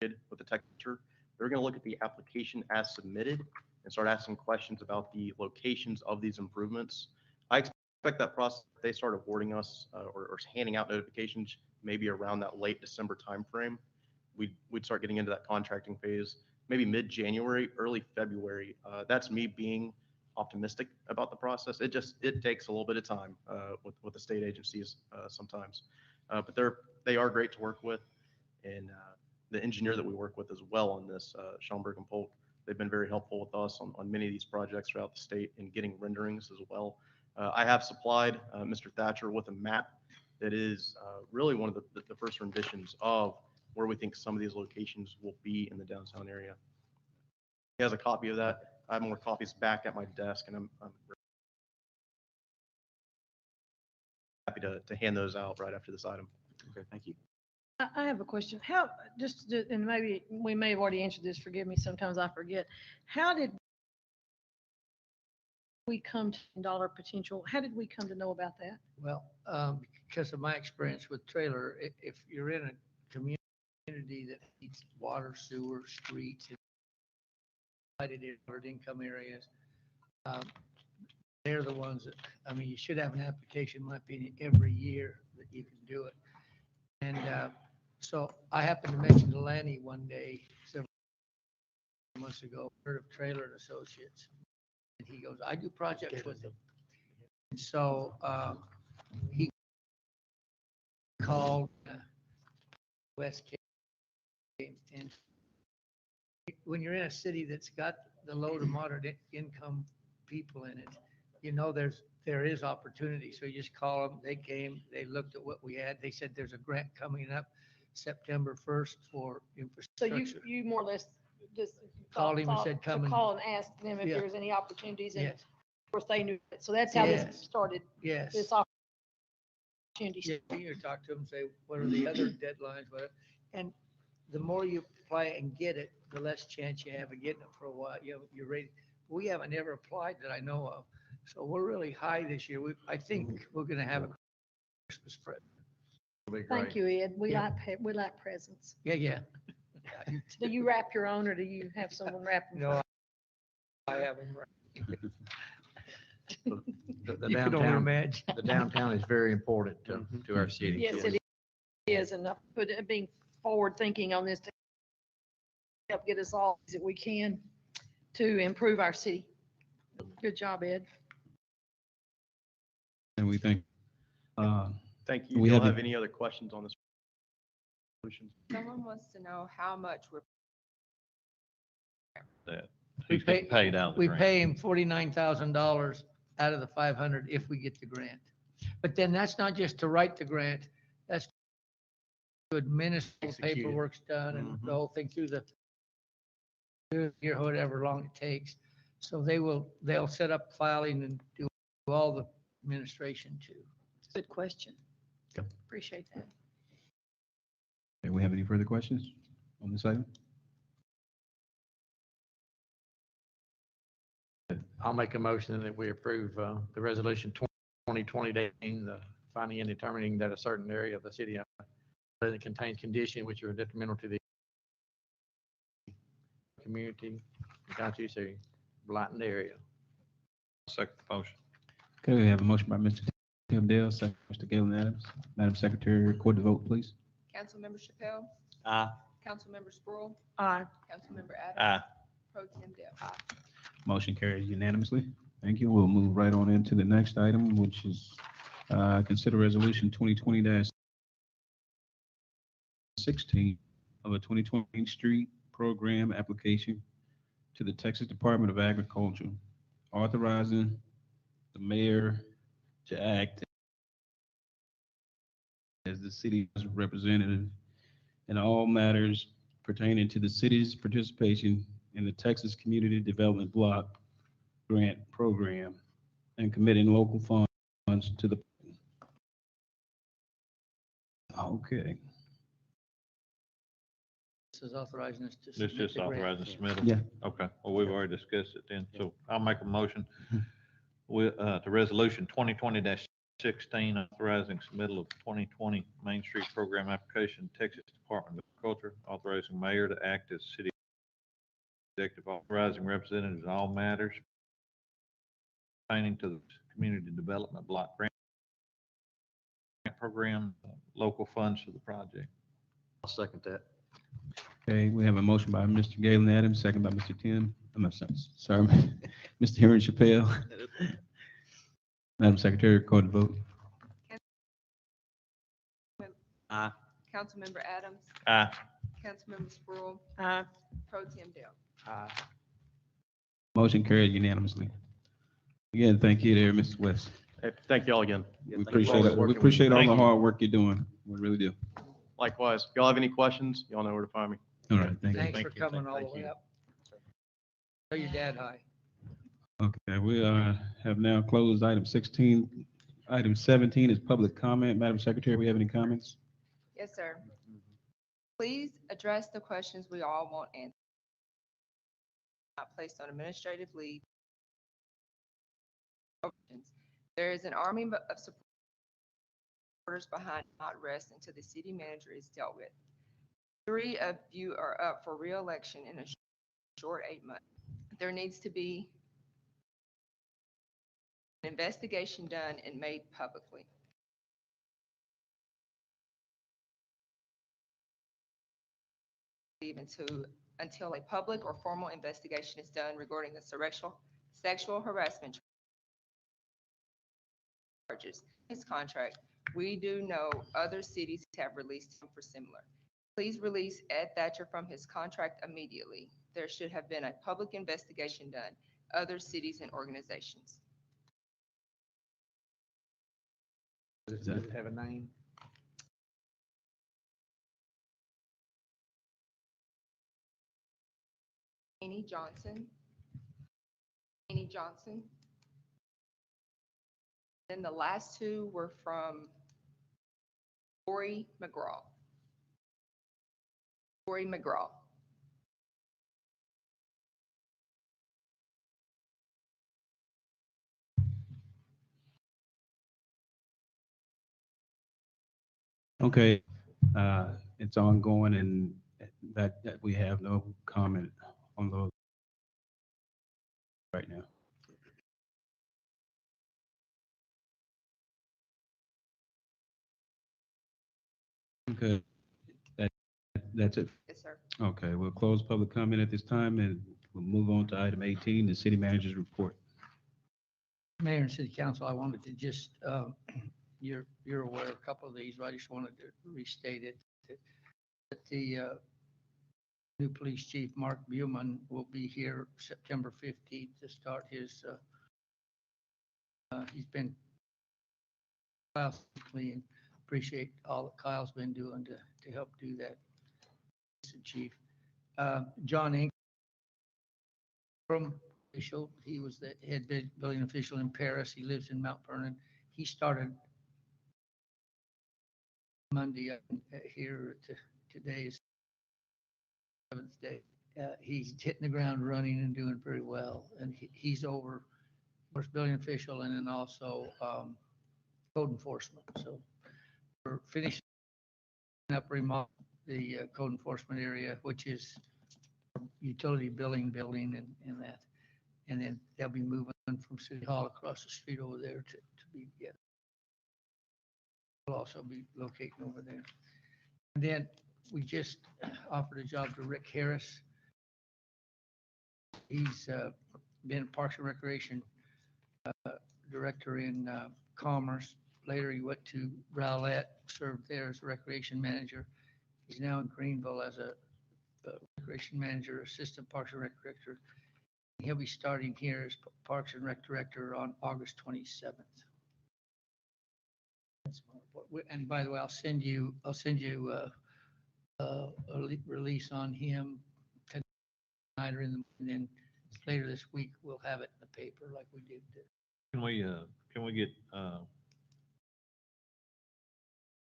with the tech teacher. They're going to look at the application as submitted and start asking questions about the locations of these improvements. I expect that process, they start awarding us or handing out notifications maybe around that late December timeframe. We'd start getting into that contracting phase, maybe mid-January, early February. That's me being optimistic about the process. It takes a little bit of time with the state agencies sometimes, but they are great to work with, and the engineer that we work with as well on this, Schaumburg and Polk, they've been very helpful with us on many of these projects throughout the state and getting renderings as well. I have supplied Mr. Thatcher with a map that is really one of the first renditions of where we think some of these locations will be in the downtown area. He has a copy of that. I have more copies back at my desk, and I'm happy to hand those out right after this item. Okay, thank you. I have a question. How, and maybe we may have already answered this, forgive me, sometimes I forget. How did we come to dollar potential? How did we come to know about that? Well, because of my experience with trailer, if you're in a community that needs water, sewer, streets, divided in income areas, they're the ones that, I mean, you should have an application, in my opinion, every year that you can do it. And so I happened to mention to Lanny one day, several months ago, heard of Trailer and Associates. And he goes, I do projects with them. And so he called West Cape. And when you're in a city that's got the low to moderate income people in it, you know there is opportunity. So you just call them. They came, they looked at what we had. They said there's a grant coming up September 1st for So infrastructure. you more or less just Called him and thought said, to come and. call and ask them if Yeah. there's any opportunities, and of Yes, course they knew it. So that's how this Yes. started, yes. this opportunity. Yeah, you talk to them, say, what are the other deadlines, what, and the more you apply and get it, the less chance you have of getting it for a while. You're ready. We haven't ever applied that I know of. So we're really high this year. I think we're gonna have a Christmas present. Thank you, Ed. We Yeah. like presents. Yeah, yeah. Do you wrap your own, or do you have someone wrap them? No, I have them. The You can only downtown, imagine. the downtown is very important to our city. Yes, it is, and but being forward thinking on this to help get us all that we can to improve our city. Good job, Ed. And we think, Thank you. We Do you have a- have any other questions on this resolution? Someone wants to know how much we're That We he's getting pay- paid out of the We grant. pay him $49,000 out of the 500 if we get the grant. But then that's not just to write the grant, that's to administer, Execute it. paperwork's done and Mhm. the whole thing through the year, however long it takes. So they'll set up filing and do all the administration too. Good question. Okay. Appreciate that. do we have any further questions on this item? I'll make a motion that we approve the resolution 2020-18, the finding and determining that a certain area of the city that contains conditions which are detrimental to the community, constitutes a blighted area. Second motion. Okay, we have a motion by Mr. Tim Dale, second by Mr. Galen Adams. Madam Secretary, record the vote, please. Councilmember Chappelle, Aye. Councilmember Sproul, Aye. Councilmember Adams, Aye. Pro Tem Dale. Motion carries unanimously. Thank you. We'll move right on into the next item, which is consider resolution 2020-16 of a 2020 Main Street program application to the Texas Department of Agriculture, authorizing the mayor to act as the city's representative in all matters pertaining to the city's participation in the Texas Community Development Block Grant Program and committing local funds to the. Okay. This is authorizing us to. It's submit just the grant. authorizing submittal? Yeah. Okay, well, we've already discussed it then, so I'll make a motion with, to resolution 2020-16, authorizing submittal of 2020 Main Street Program application, Texas Department of Agriculture, authorizing mayor to act as city executive, authorizing representatives in all matters pertaining to the Community Development Block Grant Program, local funds for the project. I'll second that. Okay, we have a motion by Mr. Galen Adams, second by Mr. Tim. I'm sorry, Mr. Henry Chappelle. Madam Secretary, record the vote. Aye. Councilmember Adams, Aye. Councilmember Sproul, Aye. Pro Tem Dale. Aye. Motion carried unanimously. Again, thank you there, Mr. West. Hey, thank you all again. We appreciate it. We appreciate all the hard work you're doing. We really do. Likewise. If y'all have any questions, y'all know where to find me. All right, thank you. Thanks Thank for you. coming all Thank the way you. up. Tell your dad hi. Okay, we have now closed item 16. Item 17 is public comment. Madam Secretary, we have any comments? Yes, sir. Please address the questions we all want answered. Not placed on administrative leave. There is an army of supporters behind not rest until the city manager is dealt with. 3 of you are up for re-election in a short 8 months. There needs to be an investigation done and made publicly. Until a public or formal investigation is done regarding the sexual harassment charges. His contract, we do know other cities have released him for similar. Please release Ed Thatcher from his contract immediately. There should have been a public investigation done, other cities and organizations. Does it have a name? Annie Johnson. Annie Johnson. Then the last 2 were from Corey McGraw. Corey McGraw. Okay, it's ongoing and that we have no comment on those right now. Okay, that's it. Yes, sir. Okay, we'll close public comment at this time and we'll move on to item 18, the city manager's report. Mayor and City Council, I wanted to just, you're aware of a couple of these, but I just wanted to restate it. That the new police chief, Mark Buman, will be here September 15th to start his, he's been clean. Appreciate all that Kyle's been doing to help do that. Mr. Chief. John Ingram, official, he was the head building official in Paris. He lives in Mount Vernon. He started Monday here today is 7th day. He's hitting the ground running and doing very well. And he's over, of course, building official and then also code enforcement. So we're finishing up remodel the code enforcement area, which is utility building and that. And then they'll be moving from City Hall across the street over there to be, yeah. We'll also be locating over there. And then we just offered a job to Rick Harris. He's been Parks and Recreation Director in Commerce. Later, he went to Rowlett, served there as a Recreation Manager. He's now in Greenville as a Recreation Manager, Assistant Parks and Rec Director. He'll be starting here as Parks and Rec Director on August 27th. And by the way, I'll send you a release on him tonight or and then later this week, we'll have it in the paper like we did. Can we get,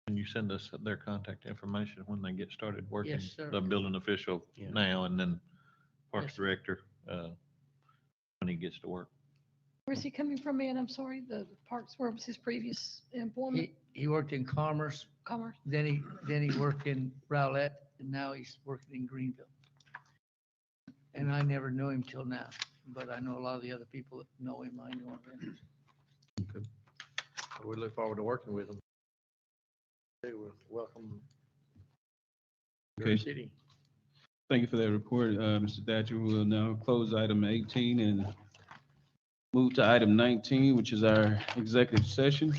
can you send us their contact information when they get started working? Yes, sir. The building official Yeah. now and then Parks Yes. Director, when he gets to work. Where's he coming from, man? I'm sorry, the parks, where was his previous employment? He worked in Commerce, Commerce? then he worked in Rowlett, and now he's working in Greenville. And I never knew him till now, but I know a lot of the other people that know him, I know him. We look forward to working with them. They will welcome your Okay. city. Thank you for that report, Mr. Thatcher. We'll now close item 18 and move to item 19, which is our executive session.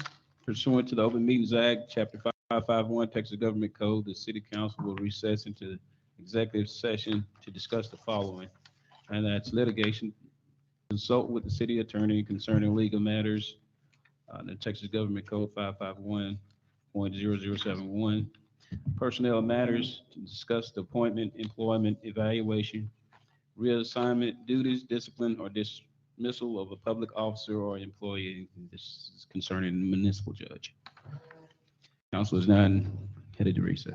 Pursuant to the Open Meetings Act, Chapter 551, Texas Government Code, the City Council will recess into executive session to discuss the following, and that's litigation, consult with the city attorney concerning legal matters, the Texas Government Code 551.0071, personnel matters to discuss the appointment, employment, evaluation, reassignment, duties, discipline, or dismissal of a public officer or employee. This is concerning the municipal judge. Council is now headed to recess.